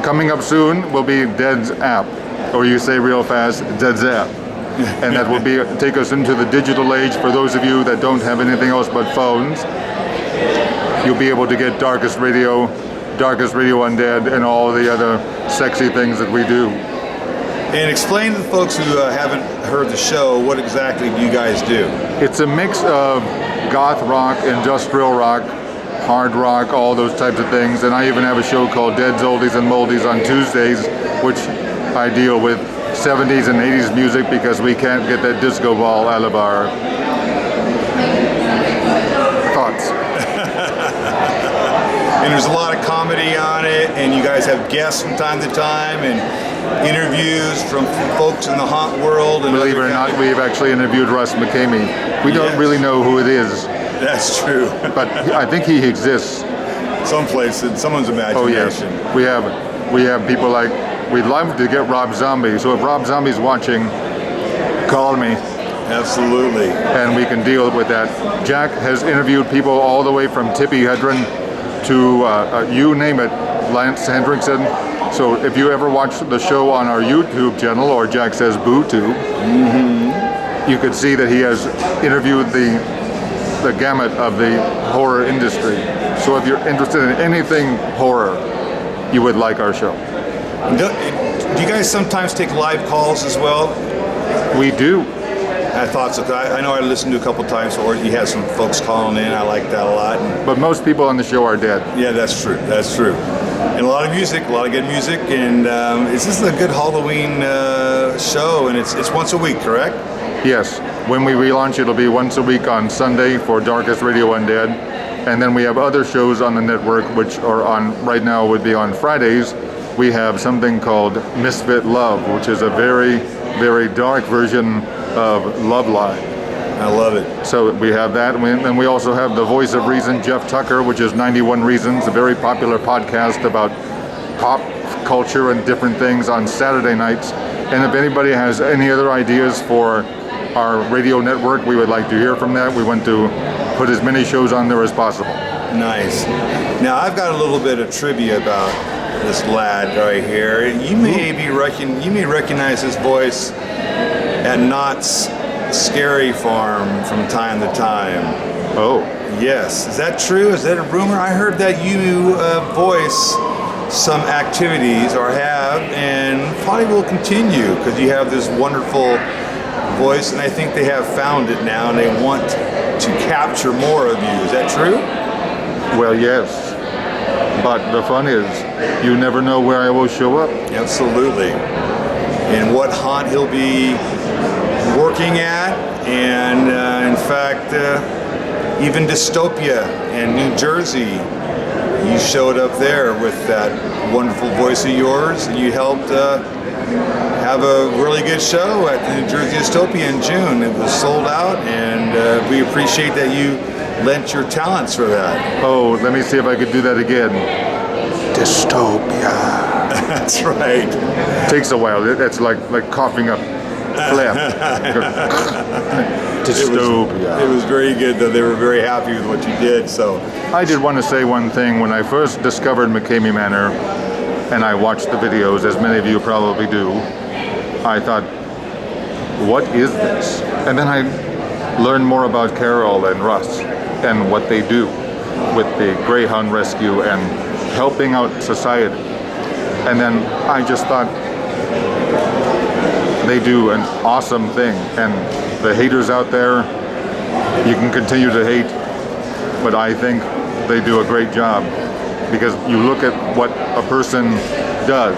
Speaker 4: coming up soon will be Dead's app, or you say real fast, Dead's app. And that will take us into the digital age. For those of you that don't have anything else but phones, you'll be able to get Darkest Radio Undead, and all the other sexy things that we do.
Speaker 15: And explain to the folks who haven't heard the show, what exactly do you guys do?
Speaker 4: It's a mix of goth rock, industrial rock, hard rock, all those types of things. And I even have a show called Dead's Oldies and Moldies on Tuesdays, which I deal with 70s and 80s music because we can't get that disco ball out of our thoughts.
Speaker 15: And there's a lot of comedy on it, and you guys have guests from time to time, and interviews from folks in the haunt world. And
Speaker 4: believe it or not, we've actually interviewed Russ McKamey. We don't really know who it is.
Speaker 15: That's true.
Speaker 4: But I think he exists.
Speaker 15: Someplace in someone's imagination.
Speaker 4: Oh yes, we have people like, we'd love to get Rob Zombie. So if Rob Zombie's watching, call me.
Speaker 15: Absolutely.
Speaker 4: And we can deal with that. Jack has interviewed people all the way from Tippi Hedren to you name it, Lance Hendrickson. So if you ever watch the show on our YouTube channel, or Jack Says BooTube, you could see that he has interviewed the gamut of the horror industry. So if you're interested in anything horror, you would like our show.
Speaker 15: Do you guys sometimes take live calls as well?
Speaker 4: We do.
Speaker 15: I thought so. I know I listened to a couple times, or you had some folks calling in. I like that a lot.
Speaker 4: But most people on the show are dead.
Speaker 15: Yeah, that's true. That's true. And a lot of music, a lot of good music, and this is a good Halloween show, and it's once a week, correct?
Speaker 4: Yes. When we relaunch, it'll be once a week on Sunday for Darkest Radio Undead, and then we have other shows on the network, which are on right now would be on Fridays. We have something called Misfit Love, which is a very, very dark version of Love Line.
Speaker 15: I love it.
Speaker 4: So we have that, and we also have the Voice of Reason, Jeff Tucker, which is 91 Reasons, a very popular podcast about pop culture and different things on Saturday nights. And if anybody has any other ideas for our radio network, we would like to hear from that. We want to put as many shows on there as possible.
Speaker 15: Nice. Now I've got a little bit of trivia about this lad right here. You may recognize his voice at Knott's
Speaker 4: Scary Farm from time to time.
Speaker 17: Oh.
Speaker 4: Yes. Is that true? Is that a rumor? I heard that you voice some activities, or have, and probably will continue, because you have this wonderful voice, and I think they have found it now, and they want to capture more of you. Is that true?
Speaker 17: Well, yes. But the fun is, you never know where I will show up.
Speaker 4: Absolutely. And what haunt he'll be working at, and in fact, even Dystopia in New Jersey, you showed up there with that wonderful voice of yours, and you helped have a really good show at the New Jersey Dystopia in June. It was sold out, and we appreciate that you lent your talents for that.
Speaker 17: Oh, let me see if I could do that again. Dystopia.
Speaker 4: That's right.
Speaker 17: Takes a while. That's like coughing up phlegm. Dystopia.
Speaker 4: It was very good, though. They were very happy with what you did. So
Speaker 17: I did want to say one thing. When I first discovered MCKAMEY Manor, and I watched the videos, as many of you probably do, I thought, what is this? And then I learned more about Carol and Russ and what they do with the Greyhound Rescue and helping out society. And then I just thought, they do an awesome thing. And the haters out there, you can continue to hate, but I think they do a great job, because you look at what a person does.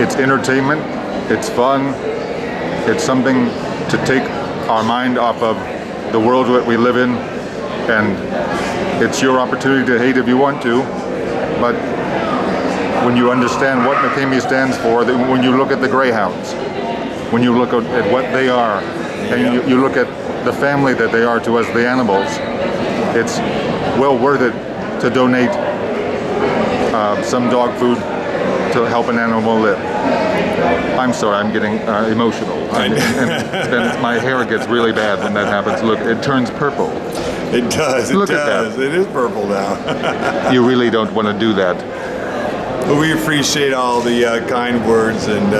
Speaker 17: It's entertainment, it's fun, it's something to take our mind off of the world that we live in, and it's your opportunity to hate if you want to, but when you understand what MCKAMEY stands for, when you look at the Greyhounds, when you look at what they are, and you look at the family that they are to us, the animals, it's well worth it to donate some dog food to help an animal live. I'm sorry, I'm getting emotional. And my hair gets really bad when that happens. Look, it turns purple.
Speaker 4: It does.
Speaker 17: Look
Speaker 4: it
Speaker 17: at
Speaker 4: does.
Speaker 17: that.
Speaker 4: It is purple now.
Speaker 17: You really don't want to do that.
Speaker 4: Well, we appreciate all the kind words, and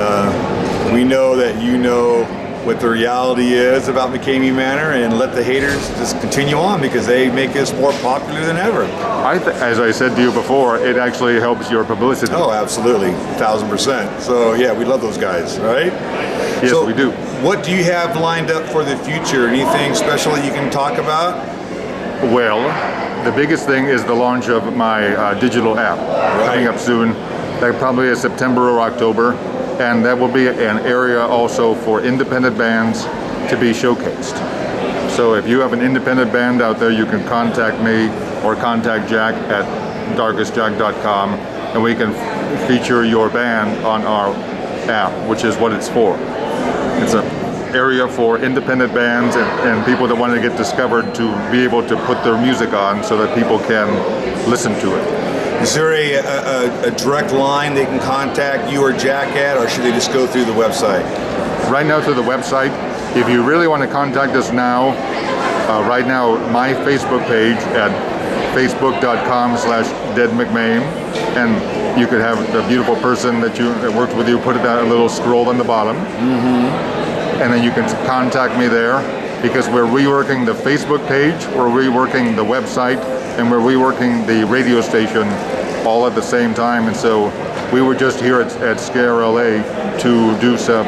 Speaker 4: we know that you know what the reality is about MCKAMEY Manor, and let the haters just continue on, because they make us more popular than ever.
Speaker 17: As I said to you before, it actually helps your publicity.
Speaker 4: Oh, absolutely, 1000%. So yeah, we love those guys, right?
Speaker 17: Yes,
Speaker 4: so,
Speaker 17: we do.
Speaker 4: What do you have lined up for the future? Anything special that you can talk about?
Speaker 17: Well, the biggest thing is the launch of my digital app coming up soon. That probably is September or October. And that will be an area also for independent bands to be showcased. So if you have an independent band out there, you can contact me or contact Jack at darkestjack.com, and we can feature your band on our app, which is what it's for. It's an area for independent bands and people that want to get discovered, to be able to put their music on so that people can listen to it.
Speaker 4: Is there a direct line they can contact you or Jack at, or should they just go through the website?
Speaker 17: Right now through the website. If you really want to contact us now, right now my Facebook page at facebook.com/deadmcmame, and you could have the beautiful person that worked with you put that little scroll on the bottom, and then you can contact me there, because we're reworking the Facebook page, we're reworking the website, and we're reworking the radio station all at the same time. And so we were just here at ScareLA to do some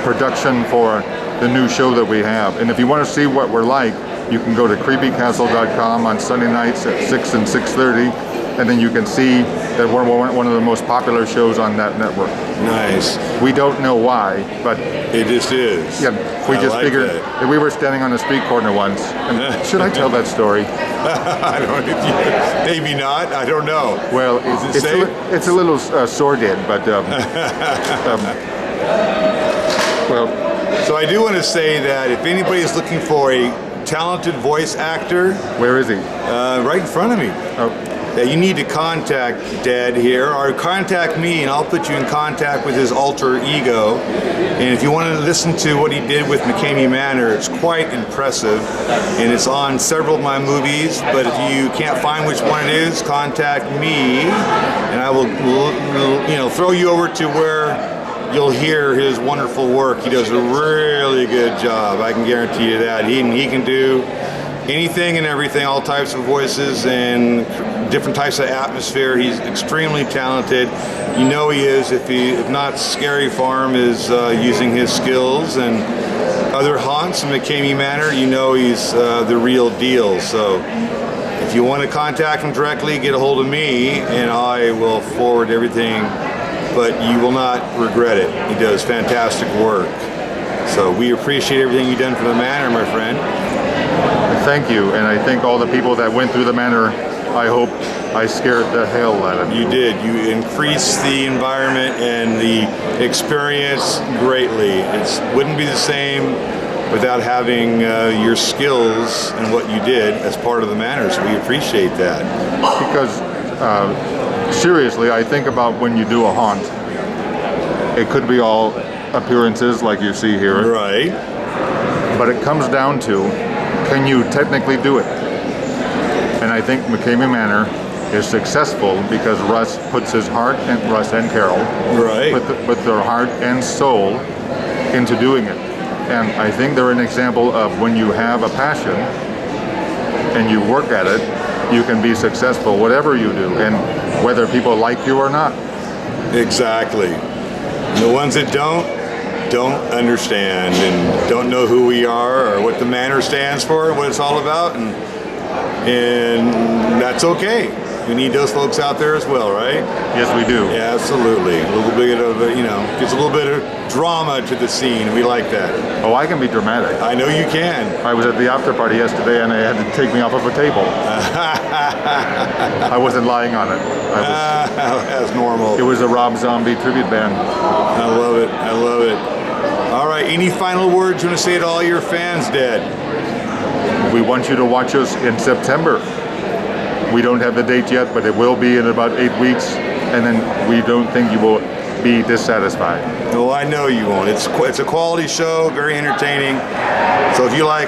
Speaker 17: production for the new show that we have. And if you want to see what we're like, you can go to creepycastle.com on Sunday nights at 6 and 6:30, and then you can see that we're one of the most popular shows on that network.
Speaker 4: Nice.
Speaker 17: We don't know why, but
Speaker 4: it just is.
Speaker 17: Yeah, we just
Speaker 4: like
Speaker 17: figured that we were standing on a street corner once. And should I tell that story?
Speaker 4: I don't know. Maybe not. I don't know.
Speaker 17: Well, it's a little sordid, but well.
Speaker 4: So I do want to say that if anybody is looking for a talented voice actor,
Speaker 17: where is he?
Speaker 4: Right in front of me.
Speaker 17: Oh.
Speaker 4: That you need to contact Dad here, or contact me, and I'll put you in contact with his alter ego. And if you want to listen to what he did with MCKAMEY Manor, it's quite impressive, and it's on several of my movies. But if you can't find which one it is, contact me, and I will throw you over to where
Speaker 2: you'll hear his wonderful work. He does a really good job. I can guarantee you that. He can do anything and everything, all types of voices and different types of atmosphere. He's extremely talented. You know he is. If not, Scary Farm is using his skills, and other haunts in MCKAMEY Manor, you know he's the real deal. So if you want to contact him directly, get a hold of me and I will forward everything, but you will not regret it. He does fantastic work. So we appreciate everything you've done for the Manor, my friend.
Speaker 17: Thank you, and I think all the people that went through the Manor, I hope I scared the hell out of them.
Speaker 2: You did. You increased the environment and the experience greatly. It wouldn't be the same without having your skills and what you did as part of the Manor, so we appreciate that.
Speaker 17: Because seriously, I think about when you do a haunt, it could be all appearances like you see here.
Speaker 2: Right.
Speaker 17: But it comes down to, can you technically do it? And I think MCKAMEY Manor is successful because Russ puts his heart, and Russ and Carol, put their heart and soul into doing it. And I think they're an example of when you have a passion and you work at it, you can be successful, whatever you do, and whether people like you or not.
Speaker 2: Exactly. The ones that don't understand and don't know who we are or what the Manor stands for and what it's all about, and that's okay. We need those folks out there as well, right?
Speaker 17: Yes, we do.
Speaker 2: Yeah, absolutely. A little bit of, gives a little bit of drama to the scene. We like that.
Speaker 17: Oh, I can be dramatic.
Speaker 2: I know you can.
Speaker 17: I was at the after party yesterday and they had to take me off of a table. I wasn't lying on it.
Speaker 2: As normal.
Speaker 17: It was a Rob Zombie tribute band.
Speaker 2: I love it. I love it. All right, any final words you want to say to all your fans, Dad?
Speaker 17: We want you to watch us in September. We don't have the date yet, but it will be in about 8 weeks, and then we don't think you will be dissatisfied.
Speaker 2: Well, I know you won't. It's a quality show, very entertaining. So if you like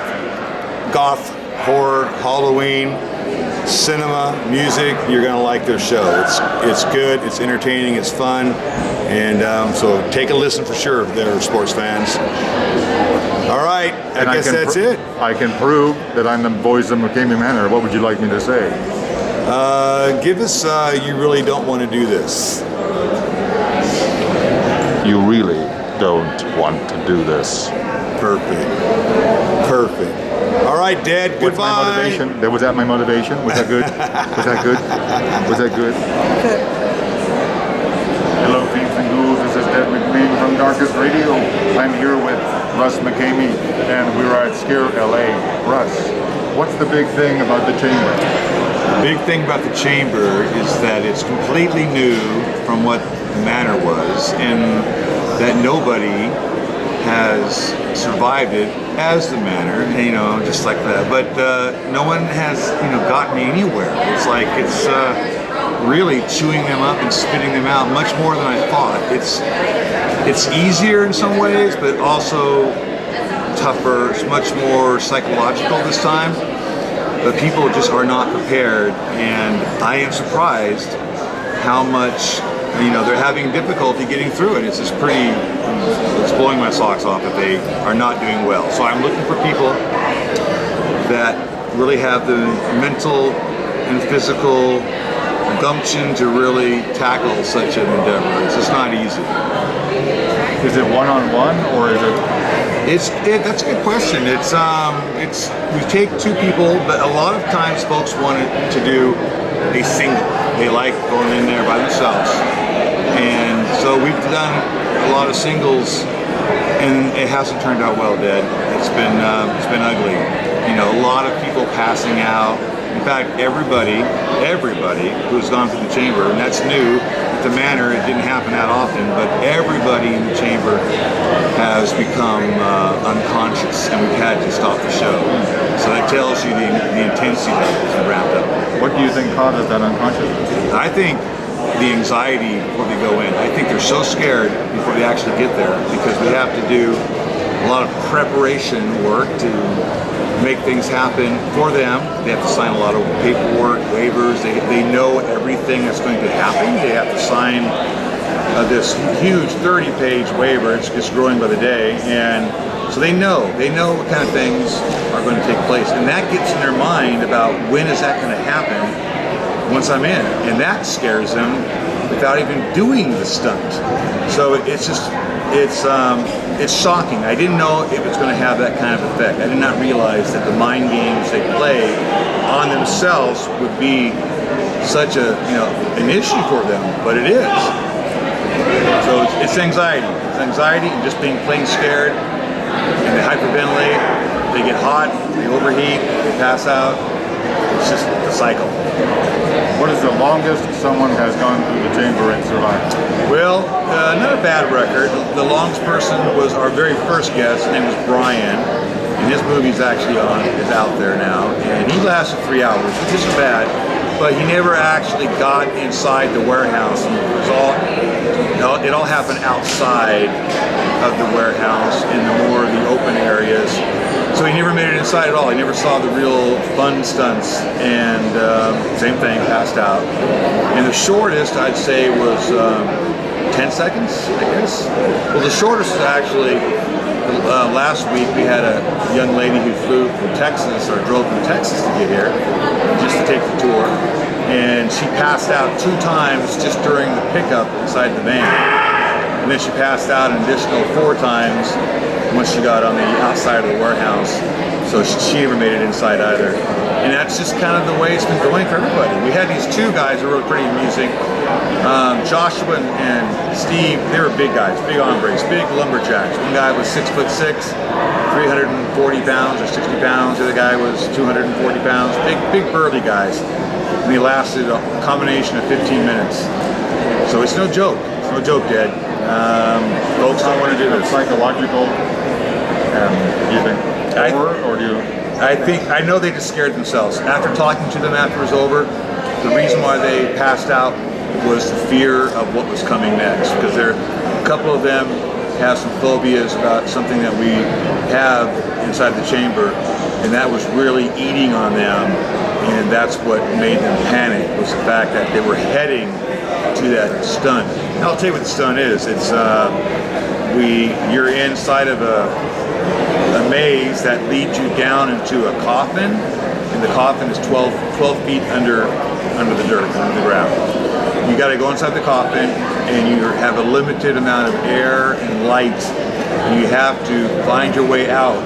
Speaker 2: goth, horror, Halloween, cinema, music, you're gonna like their show. It's good, it's entertaining, it's fun, and so take a listen for sure, there, sports fans. All right, I guess that's it.
Speaker 17: I can prove that I'm the voice of MCKAMEY Manor. What would you like me to say?
Speaker 2: Give us, you really don't want to do this.
Speaker 17: You really don't want to do this.
Speaker 2: Perfect. Perfect. All right, Dad, goodbye.
Speaker 17: What's my motivation? Was that my motivation? Was that good? Was that good? Was that good? Hello, peeps and ghouls. This is Dad McLean from Darkest Radio. I'm here with Russ MCKAMEY, and we're at ScareLA. Russ, what's the big thing about the chamber?
Speaker 2: The big thing about the chamber is that it's completely new from what the Manor was, and that nobody has survived it as the Manor, just like that. But no one has, gotten anywhere. It's like it's really chewing them up and spitting them out much more than I thought. It's easier in some ways, but also tougher. It's much more psychological this time. But people just are not prepared, and I am surprised how much they're having difficulty getting through it. It's blowing my socks off that they are not doing well. So I'm looking for people that really have the mental and physical gumption to really tackle such an endeavor. It's just not easy.
Speaker 17: Is it one-on-one, or is it?
Speaker 2: That's a good question. We take two people, but a lot of times folks wanted to do a single. They like going in there by themselves, and so we've done a lot of singles, and it hasn't turned out well, Dad. It's been ugly. A lot of people passing out. In fact, everybody who's gone through the chamber, and that's new. At the Manor, it didn't happen that often, but everybody in the chamber has become unconscious, and we've had to stop the show. So that tells you the intensity levels have ramped up.
Speaker 17: What do you think causes that unconsciousness?
Speaker 2: I think the anxiety before they go in. I think they're so scared before they actually get there, because we have to do a lot of preparation work to make things happen for them. They have to sign a lot of paperwork, waivers. They know everything that's going to happen. They have to sign
Speaker 4: this huge 30-page waiver. It's growing by the day, and so they know what kind of things are going to take place, and that gets in their mind about when is that going to happen once I'm in, and that scares them without even doing the stunt. So it's shocking. I didn't know it was going to have that kind of effect. I did not realize that the mind games they play on themselves would be such an issue for them, but it is. So it's anxiety. It's anxiety and just being plain scared, and they hyperventilate, they get hot, they overheat, they pass out. It's just a cycle.
Speaker 17: What is the longest someone has gone through the chamber and survived?
Speaker 4: Well, not a bad record. The longest person was our very first guest. His name was Brian, and his movie's actually is out there now, and he lasted 3 hours, which isn't bad. But he never actually got inside the warehouse. It all happened outside of the warehouse in the open areas. So he never made it inside at all. He never saw the real fun stunts, and same thing, passed out. And the shortest I'd say was 10 seconds, I guess. Well, the shortest is actually last week we had a young lady who flew from Texas, or drove from Texas to get here, just to take the tour. And she passed out 2 times just during the pickup inside the van. And then she passed out an additional 4 times once she got on the outside of the warehouse. So she never made it inside either. And that's just kind of the way it's been going for everybody. We had these 2 guys who were pretty amusing. Joshua and Steve, they were big guys, big hombres, big lumberjacks. One guy was 6'6", 340 pounds or 60 pounds. The other guy was 240 pounds. Big burly guys. And they lasted a combination of 15 minutes. So it's no joke. It's no joke, Dad. Folks don't want to do this.
Speaker 17: Psychological, do you think horror, or do you?
Speaker 4: I know they just scared themselves. After talking to them after it was over, the reason why they passed out was the fear of what was coming next. Because a couple of them have some phobias about something that we have inside the chamber, and that was really eating on them. And that's what made them panic, was the fact that they were heading to that stunt. And I'll tell you what the stunt is. It's you're inside of a maze that leads you down into a coffin, and the coffin is 12 feet under the dirt, under the ground. You got to go inside the coffin, and you have a limited amount of air and light. And you have to find your way out.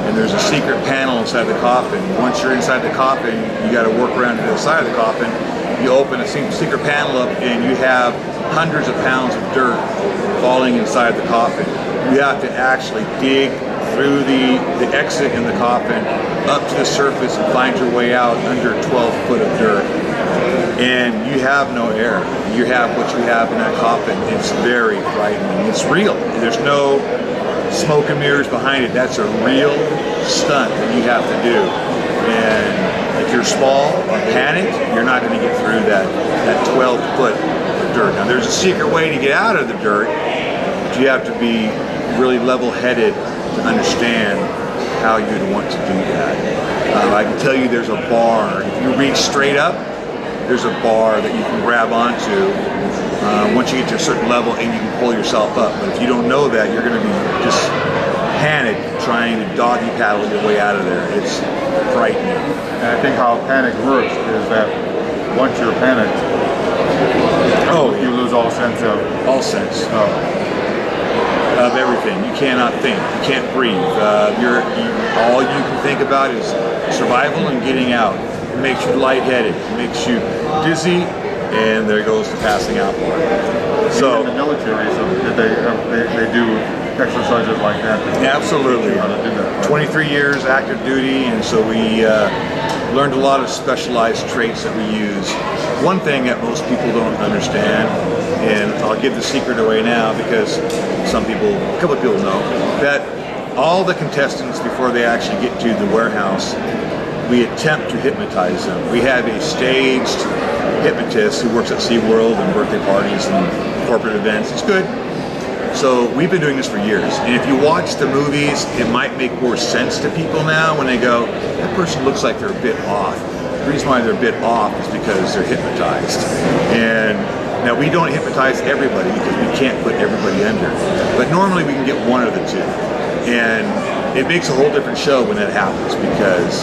Speaker 4: And there's a secret panel inside the coffin. Once you're inside the coffin, you got to work around to the side of the coffin. You open a secret panel up, and you have hundreds of pounds of dirt falling inside the coffin. You have to actually dig through the exit in the coffin up to the surface and find your way out under 12 foot of dirt. And you have no air. You have what you have in that coffin. It's very frightening. It's real. There's no smoke and mirrors behind it. That's a real stunt that you have to do. And if you're small or panicked, you're not going to get through that 12 foot of dirt. Now there's a secret way to get out of the dirt, but you have to be really level-headed to understand how you'd want to do that. I can tell you there's a bar. If you reach straight up, there's a bar that you can grab onto once you get to a certain level, and you can pull yourself up. But if you don't know that, you're going to be just panicked trying to doggy paddle your way out of there. It's frightening.
Speaker 17: And I think how panic works is that once you're panicked, you lose all sense of
Speaker 4: everything. You cannot think. You can't breathe. All you can think about is survival and getting out. It makes you lightheaded. It makes you dizzy, and there goes the passing out part. So
Speaker 17: in the military, they do exercises like that.
Speaker 4: Absolutely.
Speaker 17: How to do that.
Speaker 4: 23 years active duty, and so we learned a lot of specialized traits that we use. One thing that most people don't understand, and I'll give the secret away now because a couple of people know, that all the contestants, before they actually get to the warehouse, we attempt to hypnotize them. We have a staged hypnotist who works at SeaWorld and birthday parties and corporate events. It's good. So we've been doing this for years. And if you watch the movies, it might make more sense to people now when they go, that person looks like they're a bit off. The reason why they're a bit off is because they're hypnotized. And Now we don't hypnotize everybody because we can't put everybody under, but normally we can get one of the two, and it makes a whole different show when that happens because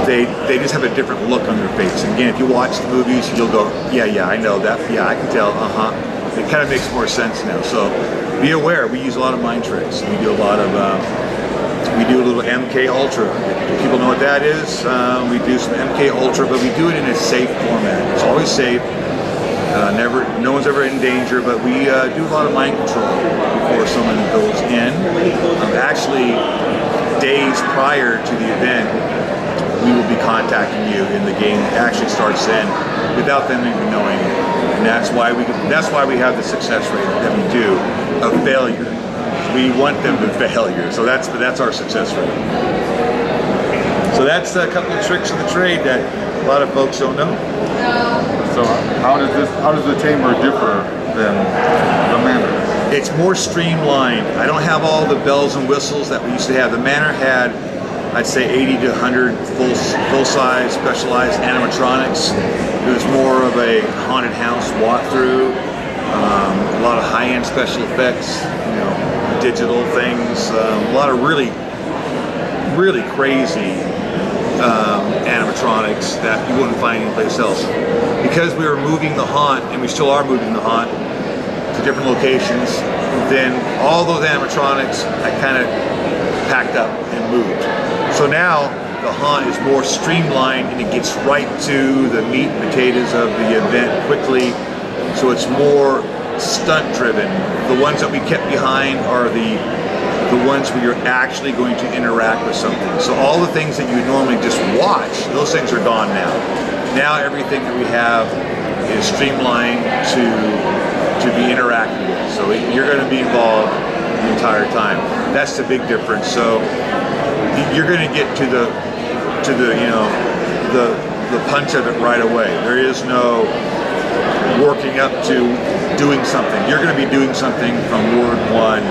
Speaker 4: they just have a different look on their face. And again, if you watch the movies, you'll go, yeah, I know that, yeah, I can tell, It kind of makes more sense now. So be aware, we use a lot of mind tricks. We do a lot of, we do a little MK Ultra. If people know what that is, we do some MK Ultra, but we do it in a safe format. It's always safe. No one's ever in danger, but we do a lot of mind control before someone goes in. Actually, days prior to the event, we will be contacting you, and the game actually starts then without them even knowing it. And that's why we have the success rate that we do of failure. We want them to failure, so that's our success rate. So that's a couple of tricks of the trade that a lot of folks don't know.
Speaker 17: So how does the chamber differ than the manor?
Speaker 4: It's more streamlined. I don't have all the bells and whistles that we used to have. The manor had, I'd say, 80 to 100 full-size, specialized animatronics. It was more of a haunted house walkthrough. A lot of high-end special effects, digital things. A lot of really, really crazy animatronics that you wouldn't find anyplace else. Because we were moving the haunt, and we still are moving the haunt to different locations, then all those animatronics I kind of packed up and moved. So now the haunt is more streamlined and it gets right to the meat and potatoes of the event quickly. So it's more stunt driven. The ones that we kept behind are the ones where you're actually going to interact with something. So all the things that you would normally just watch, those things are gone now. Now everything that we have is streamlined to be interacted with. So you're going to be involved the entire time. That's the big difference. So you're going to get to the punch of it right away. There is no working up to doing something. You're going to be doing something from word one.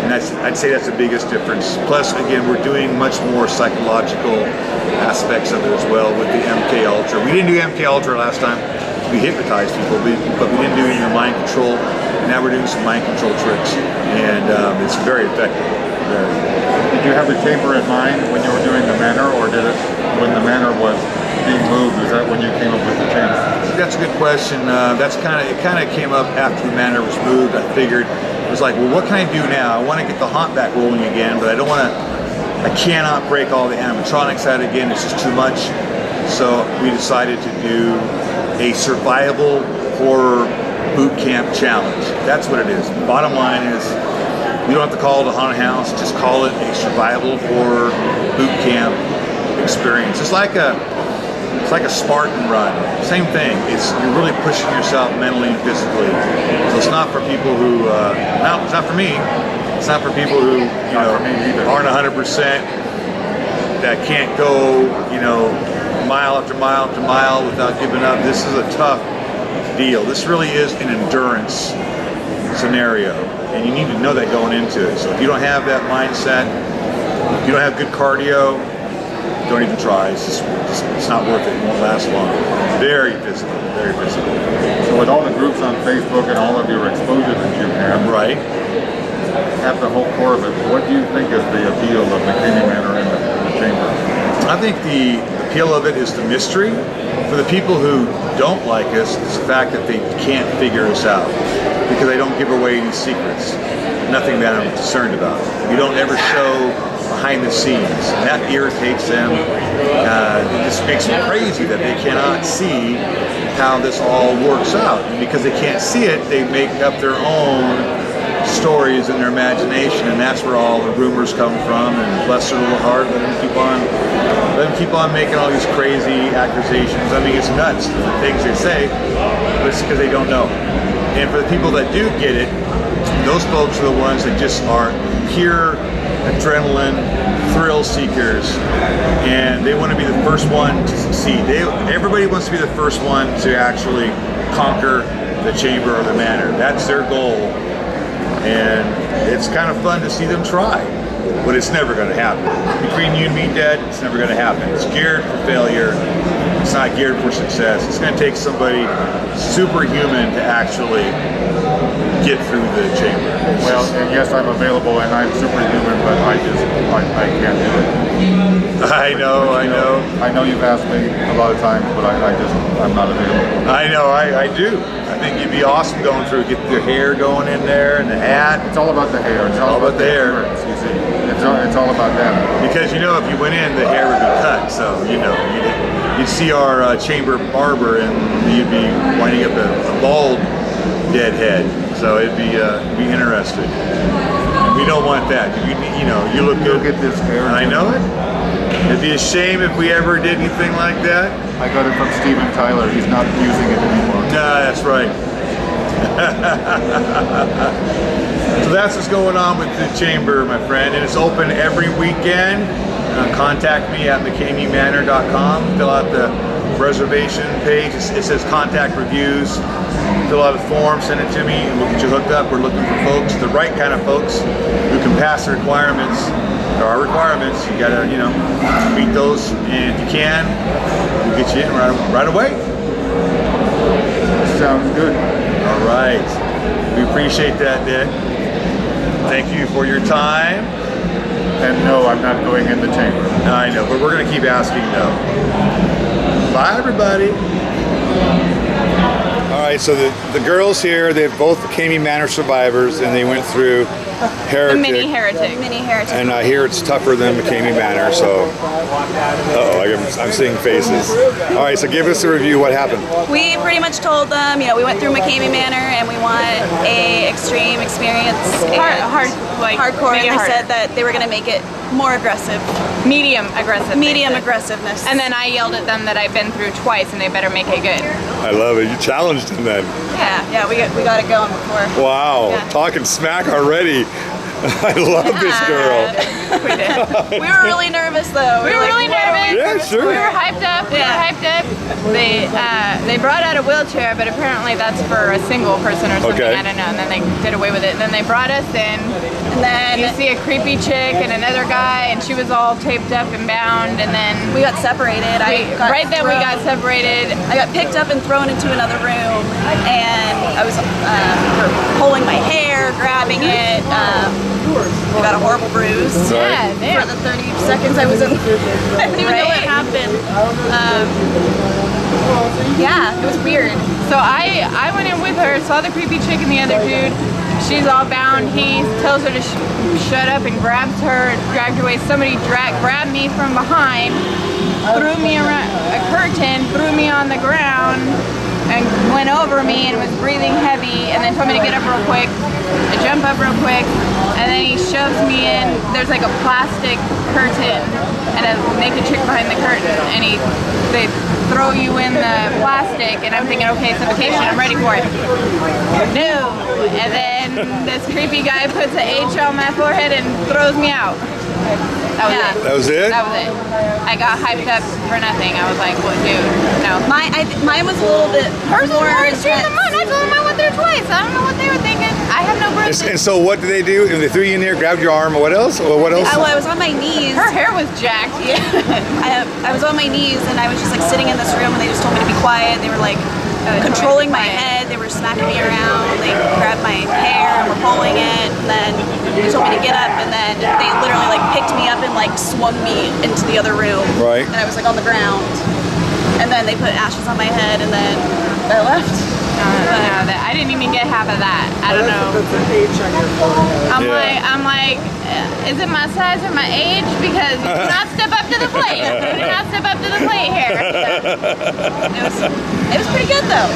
Speaker 4: And I'd say that's the biggest difference. Plus, again, we're doing much more psychological aspects of it as well with the MK Ultra. We didn't do MK Ultra last time. We hypnotized people, but we didn't do any mind control. Now we're doing some mind control tricks, and it's very effective.
Speaker 17: Did you have the chamber in mind when you were doing the manor, or did it when the manor was being moved? Is that when you came up with the chamber?
Speaker 4: That's a good question. It kind of came up after the manor was moved. I figured it was like, well, what can I do now? I want to get the haunt back rolling again, but I cannot break all the animatronics out again. It's just too much. So we decided to do a survival horror boot camp challenge. That's what it is. The bottom line is, you don't have to call it a haunted house, just call it a survival horror boot camp experience. It's like a Spartan run. Same thing. You're really pushing yourself mentally and physically. So it's not for people who, it's not for me. It's not for people who aren't 100%, that can't go mile after mile after mile without giving up. This is a tough deal. This really is an endurance scenario, and you need to know that going into it. So if you don't have that mindset, if you don't have good cardio, don't even try. It's not worth it. It won't last long. Very physical, very physical.
Speaker 17: So with all the groups on Facebook and all of your exposure that you have,
Speaker 4: right,
Speaker 17: at the whole core of it, what do you think is the appeal of McKamey Manor in the chamber?
Speaker 4: I think the appeal of it is the mystery. For the people who don't like us, it's the fact that they can't figure us out because they don't give away any secrets. Nothing that I'm concerned about. We don't ever show behind the scenes. And that irritates them. It just makes them crazy that they cannot see how this all works out. And because they can't see it, they make up their own stories in their imagination, and that's where all the rumors come from. And bless their little heart, let them keep on making all these crazy accusations. I mean, it's nuts, the things they say, but it's because they don't know. And for the people that do get it, those folks are the ones that just are pure adrenaline thrill seekers, and they want to be the first one to succeed. Everybody wants to be the first one to actually conquer the chamber or the manor. That's their goal, and it's kind of fun to see them try, but it's never going to happen. Between you and me, Dad, it's never going to happen. Scared for failure. It's not geared for success. It's going to take somebody superhuman to actually get through the chamber.
Speaker 17: Well, and yes, I'm available and I'm superhuman, but I can't do it.
Speaker 4: I know.
Speaker 17: I know you've asked me a lot of times, but I'm not available.
Speaker 4: I know, I do. I think you'd be awesome going through, get your hair going in there and the hat.
Speaker 17: It's all about the hair. It's all about the hair. You see, it's all about that.
Speaker 4: Because if you went in, the hair would be cut. So you'd see our chamber barber, and you'd be winding up a bald dead head. So it'd be interesting. And we don't want that. You look good.
Speaker 17: Get this hair.
Speaker 4: I know it. It'd be a shame if we ever did anything like that.
Speaker 17: I got it from Steven Tyler. He's not using it anymore.
Speaker 4: Nah, that's right. So that's what's going on with the chamber, my friend, and it's open every weekend. Contact me at MCKAMEYMANOR.com. Fill out the reservation page. It says contact reviews. Fill out a form, send it to me, and we'll get you hooked up. We're looking for folks, the right kind of folks, who can pass the requirements. There are requirements. You gotta, meet those, and if you can, we'll get you in right away.
Speaker 17: Sounds good.
Speaker 4: All right. We appreciate that, Dick. Thank you for your time.
Speaker 17: And no, I'm not going in the chamber.
Speaker 4: I know, but we're going to keep asking no. Bye, everybody. All right, so the girls here, they're both MCKAMEY Manor survivors, and they went through Heretic.
Speaker 6: The mini heretic.
Speaker 4: And I hear it's tougher than MCKAMEY Manor, so I'm seeing faces. All right, so give us a review. What happened?
Speaker 18: We pretty much told them, we went through MCKAMEY Manor and we want a extreme experience, hardcore. And they said that they were going to make it more aggressive,
Speaker 6: medium
Speaker 18: aggressiveness.
Speaker 6: And then I yelled at them that I've been through twice and they better make it good.
Speaker 4: I love it. You challenged them then.
Speaker 18: Yeah, we got it going before.
Speaker 4: Wow, talking smack already. I love this girl.
Speaker 18: We did. We were really nervous though.
Speaker 6: We were really nervous.
Speaker 4: Yeah, sure.
Speaker 6: We were hyped up. They brought out a wheelchair, but apparently that's for a single person or something.
Speaker 4: Okay.
Speaker 6: I don't know. And then they did away with it. And then they brought us in. And then you see a creepy chick and another guy, and she was all taped up and bound. And then
Speaker 18: we got separated.
Speaker 6: We got separated.
Speaker 18: I got picked up and thrown into another room, and I was pulling my hair, grabbing it. I got a horrible bruise.
Speaker 6: Yeah,
Speaker 18: for the 30 seconds I was in. I didn't even know what happened. Yeah, it was weird.
Speaker 6: So I went in with her, saw the creepy chick and the other dude. She's all bound. He tells her to shut up and grabs her, dragged her away. Somebody grabbed me from behind, threw me around a curtain, threw me on the ground, and went over me and was breathing heavy, and then told me to get up real quick. I jump up real quick, and then he shoves me in. There's like a plastic curtain and a naked chick behind the curtain, and they throw you in the plastic, and I'm thinking, okay, suffocation, I'm ready for it. No! And then this creepy guy puts an H on my forehead and throws me out. That was it.
Speaker 4: That was it?
Speaker 6: I got hyped up for nothing. I was like, what, dude? No.
Speaker 18: Mine was a little bit
Speaker 6: Hers was more extreme than mine. I told them I went there twice. I don't know what they were thinking. I have no bruises.
Speaker 4: And so what did they do? They threw you in there, grabbed your arm, or what else? Or what else?
Speaker 18: I was on my knees.
Speaker 6: Her hair was jacked.
Speaker 18: Yeah. I was on my knees, and I was just like sitting in this room, and they just told me to be quiet. They were like controlling my head. They were smacking me around. They grabbed my hair and were pulling it, and then they told me to get up, and then they literally like picked me up and like swung me into the other room.
Speaker 4: Right.
Speaker 18: And I was like on the ground, and then they put ashes on my head, and then I left.
Speaker 6: I didn't even get half of that. I don't know.
Speaker 3: That's an H on your forehead.
Speaker 6: I'm like, is it my size or my age? Because you do not step up to the plate. You do not step up to the plate here.
Speaker 18: It was pretty good though.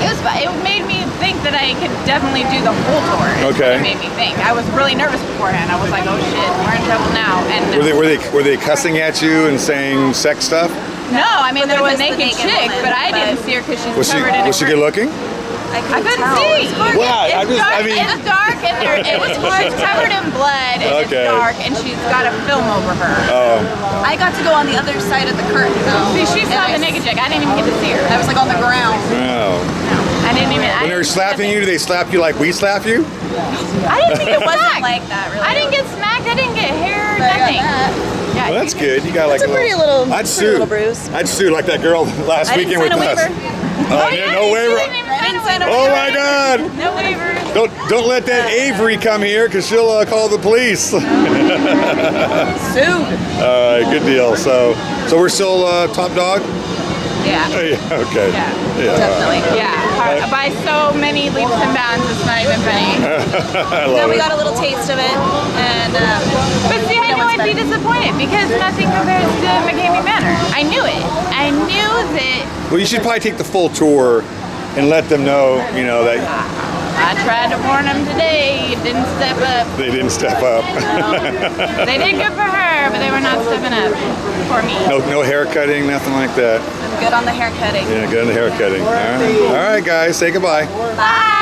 Speaker 6: It made me think that I could definitely do the whole tour.
Speaker 4: Okay.
Speaker 6: It made me think. I was really nervous beforehand. I was like, oh shit, we're in trouble now. And
Speaker 4: Were they cussing at you and saying sex stuff?
Speaker 6: No, I mean there was a naked chick, but I didn't see her because she's covered in a
Speaker 4: Was she good looking?
Speaker 6: I couldn't see.
Speaker 4: Wow,
Speaker 6: It's dark and it's covered in blood and it's dark, and she's got a film over her.
Speaker 4: Oh.
Speaker 18: I got to go on the other side of the curtain though.
Speaker 6: See, she saw the naked chick. I didn't even get to see her.
Speaker 18: I was like on the ground.
Speaker 4: No.
Speaker 6: I didn't even.
Speaker 4: When they were slapping you, do they slap you like we slap you?
Speaker 6: I didn't think
Speaker 18: it wasn't like that really.
Speaker 6: I didn't get smacked. I didn't get hair nothing. Yeah,
Speaker 2: Well, that's good. You got like
Speaker 18: That's a pretty little bruise.
Speaker 2: I'd sue like that girl last
Speaker 18: I didn't
Speaker 2: weekend
Speaker 18: sign
Speaker 2: with
Speaker 18: a
Speaker 2: us.
Speaker 18: waiver.
Speaker 2: Oh, yeah, no waiver.
Speaker 18: I didn't sign a waiver.
Speaker 2: Oh my God!
Speaker 6: No waiver.
Speaker 2: Don't let that Avery come here because she'll call the police.
Speaker 6: Sued.
Speaker 2: All right, good deal. So we're still top dog.
Speaker 6: Yeah.
Speaker 2: Okay. Yeah.
Speaker 6: Definitely. Yeah. By so many leaps and bounds, it's not even funny.
Speaker 2: I
Speaker 18: So
Speaker 2: love
Speaker 18: we
Speaker 2: it.
Speaker 18: got a little taste of it, and
Speaker 6: But see, I knew I'd be disappointed because nothing compares to MCKAMEY Manor. I knew it. I knew that.
Speaker 2: Well, you should probably take the full tour and let them know, that
Speaker 6: I tried to warn them today. You didn't step up.
Speaker 2: they didn't step up.
Speaker 6: They did good for her, but they were not stepping up for me.
Speaker 2: No hair cutting, nothing like that.
Speaker 18: I'm good on the hair cutting.
Speaker 2: Yeah, good on the hair cutting. All right, guys, say goodbye.
Speaker 18: Bye.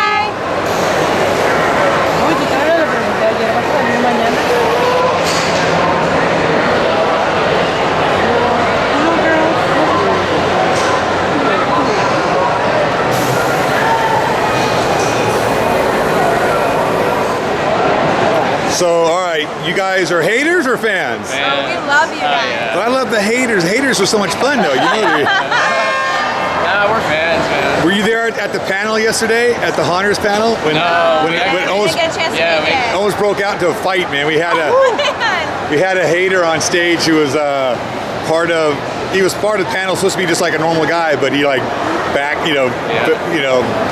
Speaker 2: So, all right, you guys are haters or fans?
Speaker 18: Oh, we love you guys.
Speaker 2: But I love the haters. Haters are so much fun, though.
Speaker 11: Nah, we're fans, man.
Speaker 2: Were you there at the panel yesterday, at the Haunters panel? When it almost,
Speaker 18: Didn't get a chance to be there.
Speaker 2: almost broke out into a fight, man. We had a hater on stage who was part of the panel, supposed to be just like a normal guy, but he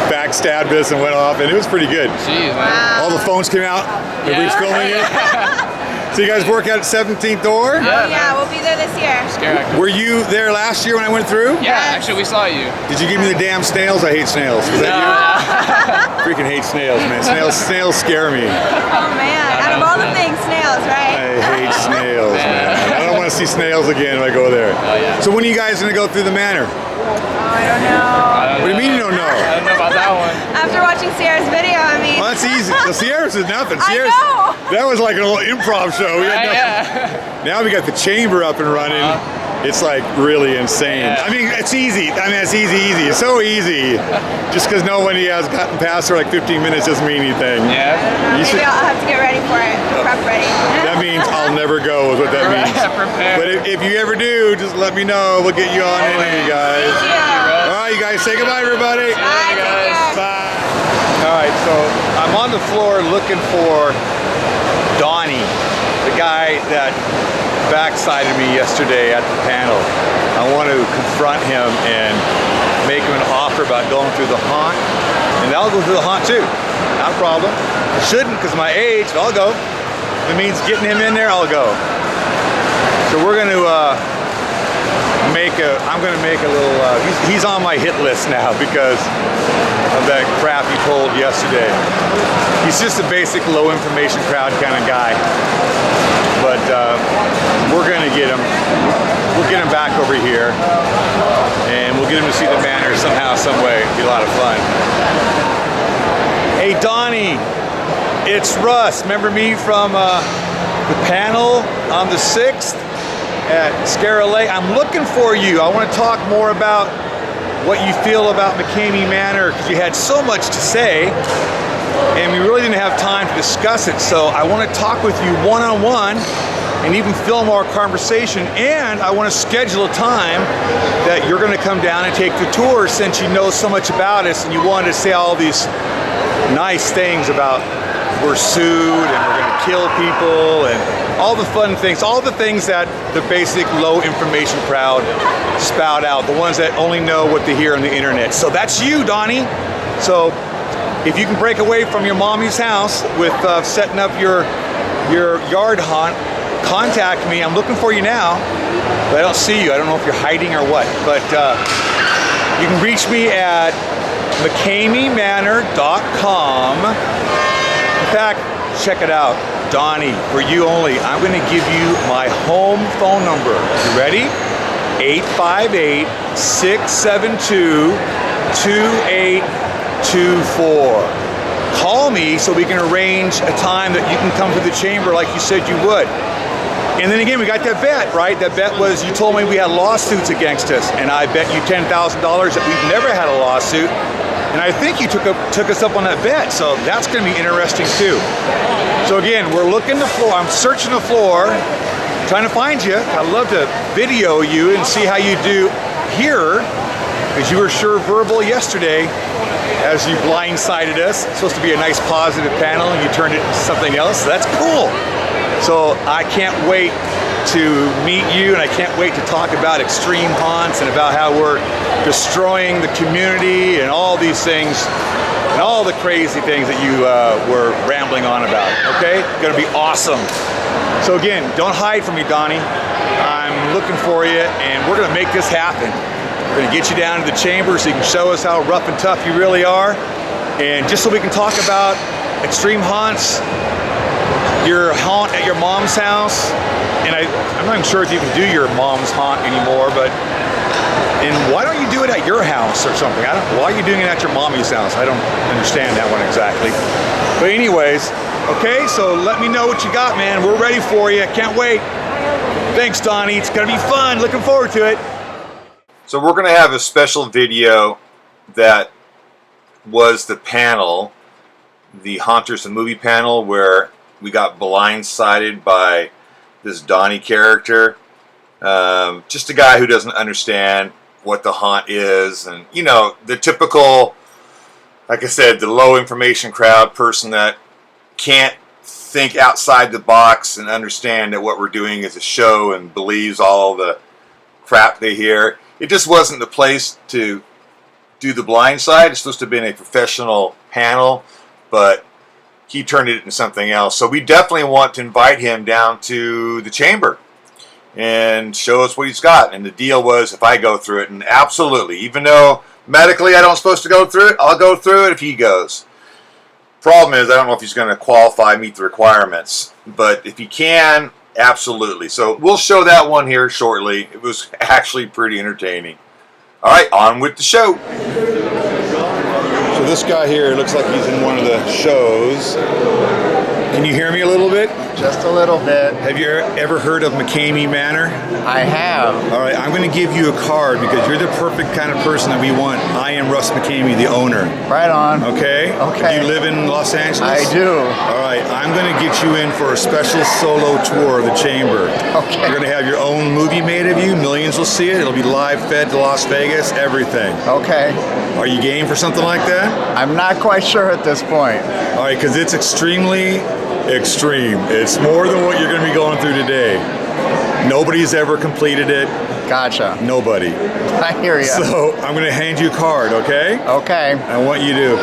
Speaker 2: backstabbed us and went off, and it was pretty good.
Speaker 11: Jeez, man.
Speaker 2: All the phones came out. Everybody's filming it. So you guys work out at 17th door?
Speaker 18: Oh yeah, we'll be there this year.
Speaker 11: Scare actor.
Speaker 2: Were you there last year when I went through?
Speaker 11: Yeah, actually, we saw you.
Speaker 2: Did you give me the damn snails? I hate snails. Was that you? Freaking hate snails, man. Snails scare me.
Speaker 18: Oh man, out of all the things, snails, right?
Speaker 2: I hate snails, man. I don't want to see snails again if I go there.
Speaker 11: Oh, yeah.
Speaker 2: So when are you guys going to go through the manor?
Speaker 18: I don't know.
Speaker 2: What do you mean you don't know?
Speaker 11: I don't know about that one.
Speaker 18: After watching Sierra's video, I mean.
Speaker 2: Well, that's easy. The Sierra's is nothing.
Speaker 18: I know.
Speaker 2: That was like a little improv show. We had nothing. Now we got the chamber up and running. It's like really insane.
Speaker 11: Yeah.
Speaker 2: I mean, it's easy. It's easy. It's so easy. Just because nobody has gotten past for like 15 minutes doesn't mean anything.
Speaker 11: Yeah.
Speaker 18: Maybe I'll have to get ready for it. Prep ready.
Speaker 2: That means I'll never go is what that means.
Speaker 11: Prepare.
Speaker 2: But if you ever do, just let me know. We'll get you on in, you guys. All right, you guys, say goodbye, everybody.
Speaker 18: Bye, guys.
Speaker 2: Bye. All right, so I'm on the floor looking for Donnie, the guy that backsided me yesterday at the panel. I want to confront him and make him an offer about going through the haunt, and I'll go through the haunt too. Not a problem. I shouldn't because of my age, but I'll go. If it means getting him in there, I'll go. So we're going to I'm going to make a little, he's on my hit list now because of that crap he told yesterday. He's just a basic low information crowd kind of guy. But we're going to get him. We'll get him back over here and we'll get him to see the manor somehow, some way. It'll be a lot of fun. Hey Donnie, it's Russ. Remember me from the panel on the 6th? At ScareLA. I'm looking for you. I want to talk more about what you feel about MCKAMEY Manor because you had so much to say and we really didn't have time to discuss it. So I want to talk with you one-on-one and even film our conversation, and I want to schedule a time that you're going to come down and take the tour since you know so much about us and you wanted to say all these nice things about we're sued and we're going to kill people and all the fun things, all the things that the basic low information crowd spout out, the ones that only know what they hear on the internet. So that's you, Donnie. So if you can break away from your mommy's house with setting up your yard haunt, contact me. I'm looking for you now, but I don't see you. I don't know if you're hiding or what, but you can reach me at MCKAMEYManor.com. In fact, check it out. Donnie, for you only, I'm going to give you my home phone number. You ready? 858-672-2824. Call me so we can arrange a time that you can come to the chamber like you said you would. And then again, we got that bet, right? That bet was you told me we had lawsuits against us, and I bet you $10,000 that we've never had a lawsuit. And I think you took us up on that bet, so that's going to be interesting too. So again, we're looking the floor. I'm searching the floor, trying to find you. I'd love to video you and see how you do here, because you were sure verbal yesterday as you blindsided us. It's supposed to be a nice positive panel, and you turned it into something else. So that's cool. So I can't wait to meet you, and I can't wait to talk about extreme haunts and about how we're destroying the community and all these things and all the crazy things that you were rambling on about. Okay, gonna be awesome. So again, don't hide from me, Donnie. I'm looking for you, and we're gonna make this happen. We're gonna get you down to the chamber so you can show us how rough and tough you really are, and just so we can talk about extreme haunts, your haunt at your mom's house. And I'm not even sure if you can do your mom's haunt anymore, but why don't you do it at your house or something? Why are you doing it at your mommy's house? I don't understand that one exactly. But anyways, okay, so let me know what you got, man. We're ready for you. Can't wait. Thanks, Donnie. It's gonna be fun. Looking forward to it. So we're gonna have a special video that was the panel, the Haunters the Movie panel, where we got blindsided by this Donnie character, just a guy who doesn't understand what the haunt is, and you know, the typical, like I said, the low information crowd person that can't think outside the box and understand that what we're doing is a show and believes all the crap they hear. It just wasn't the place to do the blind side. It's supposed to have been a professional panel, but he turned it into something else. So we definitely want to invite him down to the chamber and show us what he's got. And the deal was, if I go through it, and absolutely, even though medically I don't supposed to go through it, I'll go through it if he goes. Problem is, I don't know if he's going to qualify, meet the requirements. But if he can, absolutely. So we'll show that one here shortly. It was actually pretty entertaining. All right, on with the show. So this guy here looks like he's in one of the shows. Can you hear me a little bit?
Speaker 5: Just a little bit.
Speaker 2: Have you ever heard of MCKAMEY Manor?
Speaker 5: I have.
Speaker 2: All right, I'm going to give you a card because you're the perfect kind of person that we want. I am Russ MCKAMEY, the owner.
Speaker 5: Right on.
Speaker 2: Okay?
Speaker 5: Okay.
Speaker 2: Do you live in Los Angeles?
Speaker 5: I do.
Speaker 2: All right, I'm going to get you in for a special solo tour of the chamber.
Speaker 5: Okay.
Speaker 2: You're going to have your own movie made of you. Millions will see it. It'll be live fed to Las Vegas, everything.
Speaker 5: Okay.
Speaker 2: Are you game for something like that?
Speaker 5: I'm not quite sure at this point.
Speaker 2: All right, because it's extremely extreme. It's more than what you're going to be going through today. Nobody's ever completed it.
Speaker 5: Gotcha.
Speaker 2: Nobody.
Speaker 5: I hear you.
Speaker 2: So I'm going to hand you a card, okay?
Speaker 5: Okay.
Speaker 2: I want you to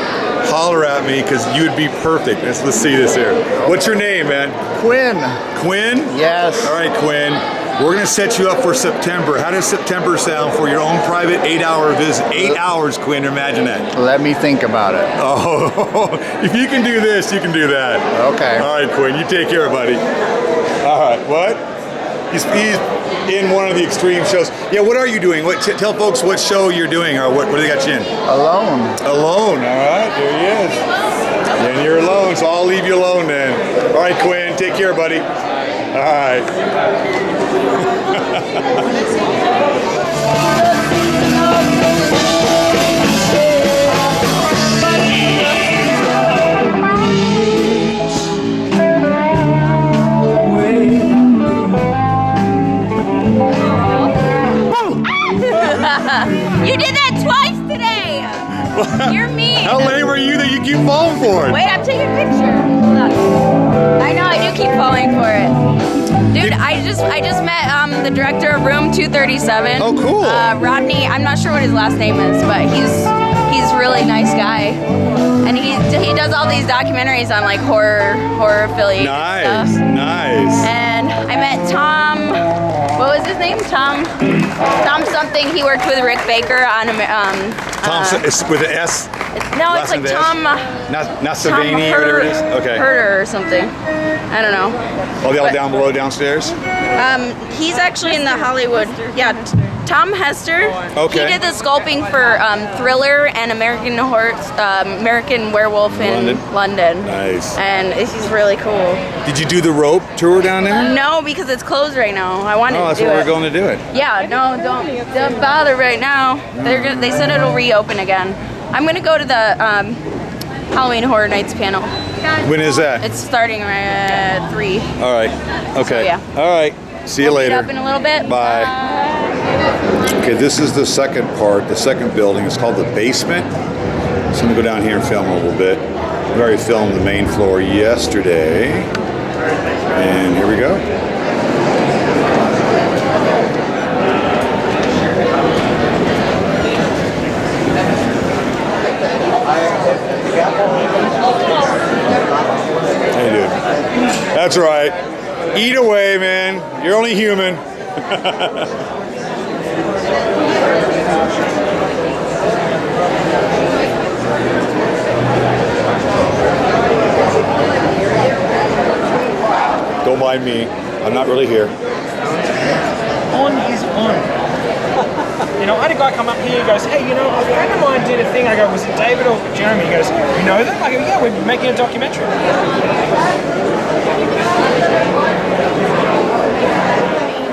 Speaker 2: holler at me because you would be perfect. Let's see this here. What's your name, man?
Speaker 5: Quinn.
Speaker 2: Quinn?
Speaker 5: Yes.
Speaker 2: All right, Quinn. We're going to set you up for September. How does September sound for your own private 8-hour visit? 8 hours, Quinn. Imagine that.
Speaker 5: Let me think about it.
Speaker 2: Oh, if you can do this, you can do that.
Speaker 5: Okay.
Speaker 2: All right, Quinn. You take care, buddy. All right. What? He's in one of the extreme shows. Yeah, what are you doing? Tell folks what show you're doing, or what do they got you in?
Speaker 5: Alone.
Speaker 2: Alone. All right. There he is. And you're alone, so I'll leave you alone then. All right, Quinn. Take care, buddy. All right.
Speaker 16: You did that twice today. You're mean.
Speaker 2: How lame are you that you keep falling for it?
Speaker 16: Wait, I'm taking a picture. Hold on. I know, I do keep falling for it. Dude, I just met the director of Room 237.
Speaker 2: Oh, cool.
Speaker 16: Rodney. I'm not sure what his last name is, but he's a really nice guy, and he does all these documentaries on like horror affiliated stuff.
Speaker 2: Nice.
Speaker 16: And I met Tom. What was his name? Tom something. He worked with Rick Baker on
Speaker 2: Tom, it's with an S.
Speaker 16: No, it's like Tom.
Speaker 2: Not Savini or whatever it is. Okay.
Speaker 16: Herder or something. I don't know.
Speaker 2: Oh, they all down below, downstairs.
Speaker 16: He's actually in the Hollywood. Yeah, Tom Hester.
Speaker 2: Okay.
Speaker 16: He did the sculpting for Thriller and American Werewolf in London.
Speaker 2: Nice.
Speaker 16: And he's really cool.
Speaker 2: Did you do the rope tour down there?
Speaker 16: No, because it's closed right now. I wanted to do it.
Speaker 2: Oh, that's where we're going to do it.
Speaker 16: Yeah, no, don't bother right now. They said it'll reopen again. I'm gonna go to the Halloween Horror Nights panel.
Speaker 2: When is that?
Speaker 16: It's starting right at 3.
Speaker 2: All right. Okay.
Speaker 16: So, yeah.
Speaker 2: All right. See you
Speaker 16: We'll meet
Speaker 2: later.
Speaker 16: up in a little bit.
Speaker 2: Bye. Okay, this is the second part, the second building. It's called the basement. So I'm gonna go down here and film a little bit. We already filmed the main floor yesterday. And here we go. How you doing? That's right. Eat away, man. You're only human. Don't mind me. I'm not really here.
Speaker 3: On his own. You know, I had a guy come up here, he goes, hey, you know, a friend of mine did a thing. I go, was it David or Jeremy? He goes, you know them? I go, yeah, we're making a documentary.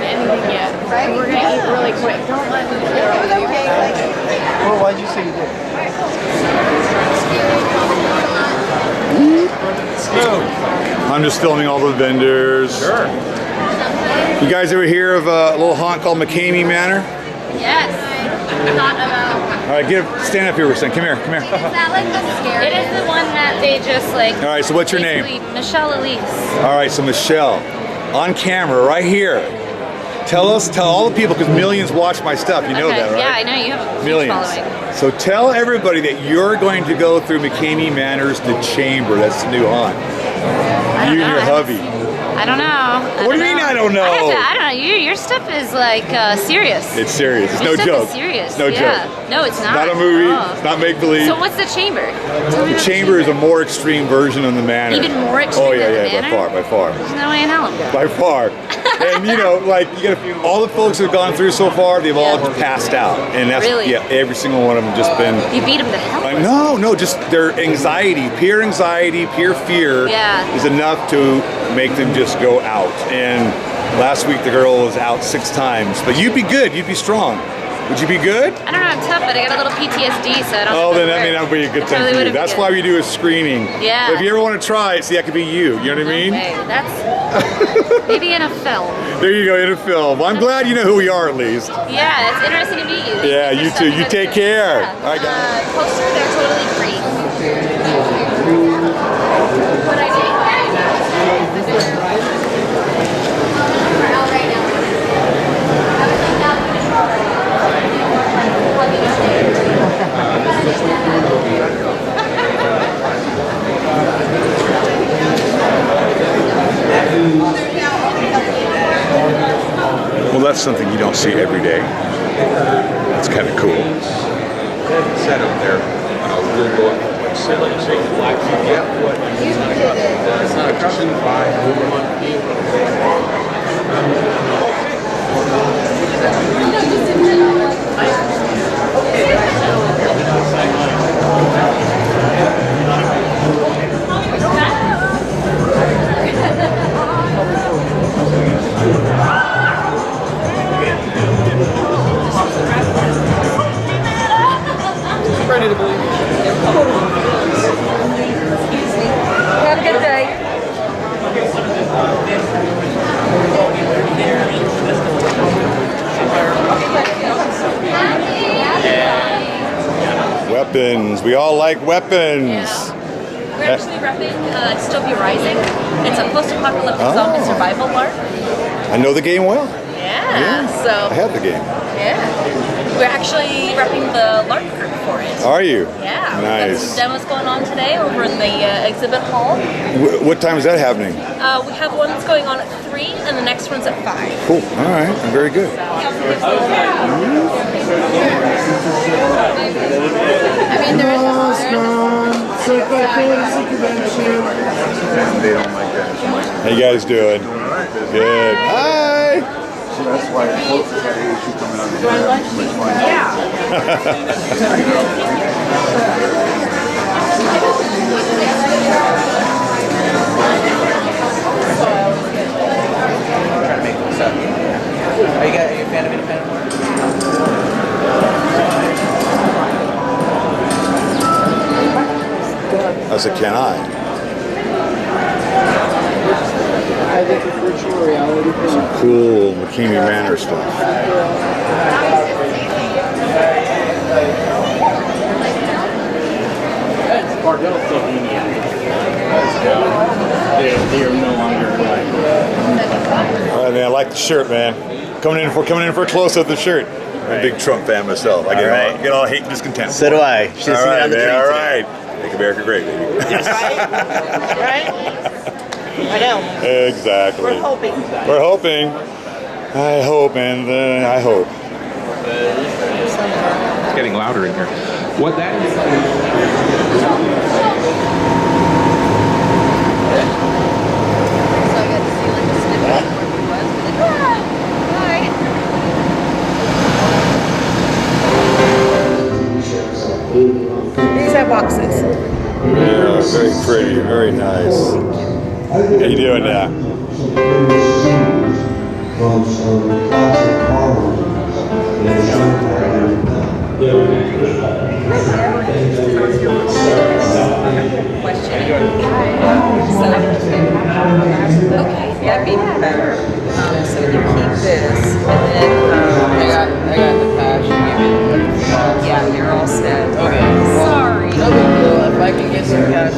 Speaker 6: Anything yet. Right? We're gonna eat really quick. Don't let me hear all you.
Speaker 5: Well, why'd you say you did?
Speaker 2: I'm just filming all the vendors. Sure. You guys ever hear of a little haunt called MCKAMEY Manor?
Speaker 16: Yes. Not about.
Speaker 2: All right, stand up here for a second. Come here, come here.
Speaker 16: Is that like the scary? It is the one that they just like.
Speaker 2: All right, so what's your name?
Speaker 16: Michelle Elise.
Speaker 2: All right, so Michelle, on camera right here. Tell all the people, because millions watch my stuff. You know that, right?
Speaker 16: Yeah, I know you have a huge
Speaker 2: Millions.
Speaker 16: following.
Speaker 2: So tell everybody that you're going to go through MCKAMEY Manor's The Chamber. That's the new haunt. You and your hubby.
Speaker 16: I don't know.
Speaker 2: What do you mean I don't know?
Speaker 16: I don't know. Your stuff is like serious.
Speaker 2: It's serious. It's
Speaker 16: Your
Speaker 2: no
Speaker 16: stuff
Speaker 2: joke.
Speaker 16: is serious.
Speaker 2: It's no
Speaker 16: yeah.
Speaker 2: joke.
Speaker 16: No, it's not.
Speaker 2: Not a movie.
Speaker 16: Oh.
Speaker 2: It's not make-believe.
Speaker 16: So what's the chamber? Tell me
Speaker 2: The
Speaker 16: about
Speaker 2: Chamber is a more extreme version of the Manor.
Speaker 16: Even more extreme
Speaker 2: Oh, yeah,
Speaker 16: than the
Speaker 2: yeah,
Speaker 16: Manor?
Speaker 2: by far.
Speaker 16: There's no way in hell.
Speaker 2: By far. And you know, like you got all the folks who've gone through so far, they've all just passed out, and that's
Speaker 16: Really?
Speaker 2: yeah, every single one of them just been.
Speaker 16: You beat them to hell.
Speaker 2: No, just their anxiety, peer fear
Speaker 16: Yeah.
Speaker 2: is enough to make them just go out. And last week the girl was out 6 times, but you'd be good, you'd be strong. Would you be good?
Speaker 16: I don't know, I'm tough, but I got a little PTSD, so I don't
Speaker 2: Oh,
Speaker 16: know.
Speaker 2: then that'd be a good time
Speaker 16: Totally
Speaker 2: for you.
Speaker 16: would've
Speaker 2: That's
Speaker 16: been
Speaker 2: why
Speaker 16: good.
Speaker 2: we do a screening.
Speaker 16: Yeah.
Speaker 2: But if you ever want to try it, see, that could be you. You know what I mean?
Speaker 16: Okay, that's maybe in a film.
Speaker 2: There you go, in a film. Well, I'm glad you know who we are at least.
Speaker 16: Yeah, it's interesting to meet you.
Speaker 2: Yeah, you too. You take care.
Speaker 16: Yeah.
Speaker 2: All right, guys.
Speaker 16: Poster, they're totally free. What I
Speaker 2: Well, that's something you don't see every day. That's kind of cool.
Speaker 19: Set up there. We'll go up and sit and say, like, you get what you it's not a custom buy.
Speaker 5: Ready to believe.
Speaker 16: Have a good day.
Speaker 2: Weapons. We all like weapons.
Speaker 18: We're actually repping Dystopia Rising. It's a post-apocalyptic zombie survival LARP.
Speaker 2: I know the game well.
Speaker 18: Yeah, so
Speaker 2: I have the game.
Speaker 18: yeah. We're actually repping the LARP group for it.
Speaker 2: Are you?
Speaker 18: Yeah. We've got
Speaker 2: Nice.
Speaker 18: some demos going on today over in the exhibit hall.
Speaker 2: What time is that happening?
Speaker 18: We have one that's going on at 3 and the next one's at 5.
Speaker 2: Cool. All right. Very good.
Speaker 6: I mean, there is
Speaker 17: They don't like that.
Speaker 2: How you guys doing? Good. Hi.
Speaker 17: See, that's why folks are hey, she coming out
Speaker 8: Are you a fan of independent work?
Speaker 2: it can I.
Speaker 3: I think it's virtual reality.
Speaker 2: Some cool McKamey Manor stuff.
Speaker 3: Bardell's still maniac. They're no longer like.
Speaker 2: All right, man. I like the shirt, man. Coming in for a close up of the shirt. I'm a big Trump fan myself. I get all hate and discontent.
Speaker 5: So do I. Should've
Speaker 2: All
Speaker 5: seen it
Speaker 2: right,
Speaker 5: on the
Speaker 2: man.
Speaker 5: train
Speaker 2: All
Speaker 5: today.
Speaker 2: right. Make America great, baby.
Speaker 13: Right? I know.
Speaker 2: Exactly.
Speaker 13: We're hoping.
Speaker 2: We're hoping. I hope, and I hope.
Speaker 19: It's getting louder in here. What that is.
Speaker 13: These are boxes.
Speaker 2: Yeah, very pretty, very nice. How you doing now?
Speaker 10: Okay, that'd be better. So you keep this, and then
Speaker 3: I got the patch.
Speaker 10: yeah, you're all set.
Speaker 3: Okay.
Speaker 10: Sorry.
Speaker 3: No big deal. If I can get some cash,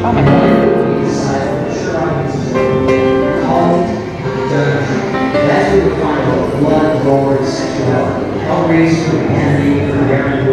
Speaker 10: Oh my God.
Speaker 20: That's what we find out. Blood, gore, sexuality. All raised from the enemy,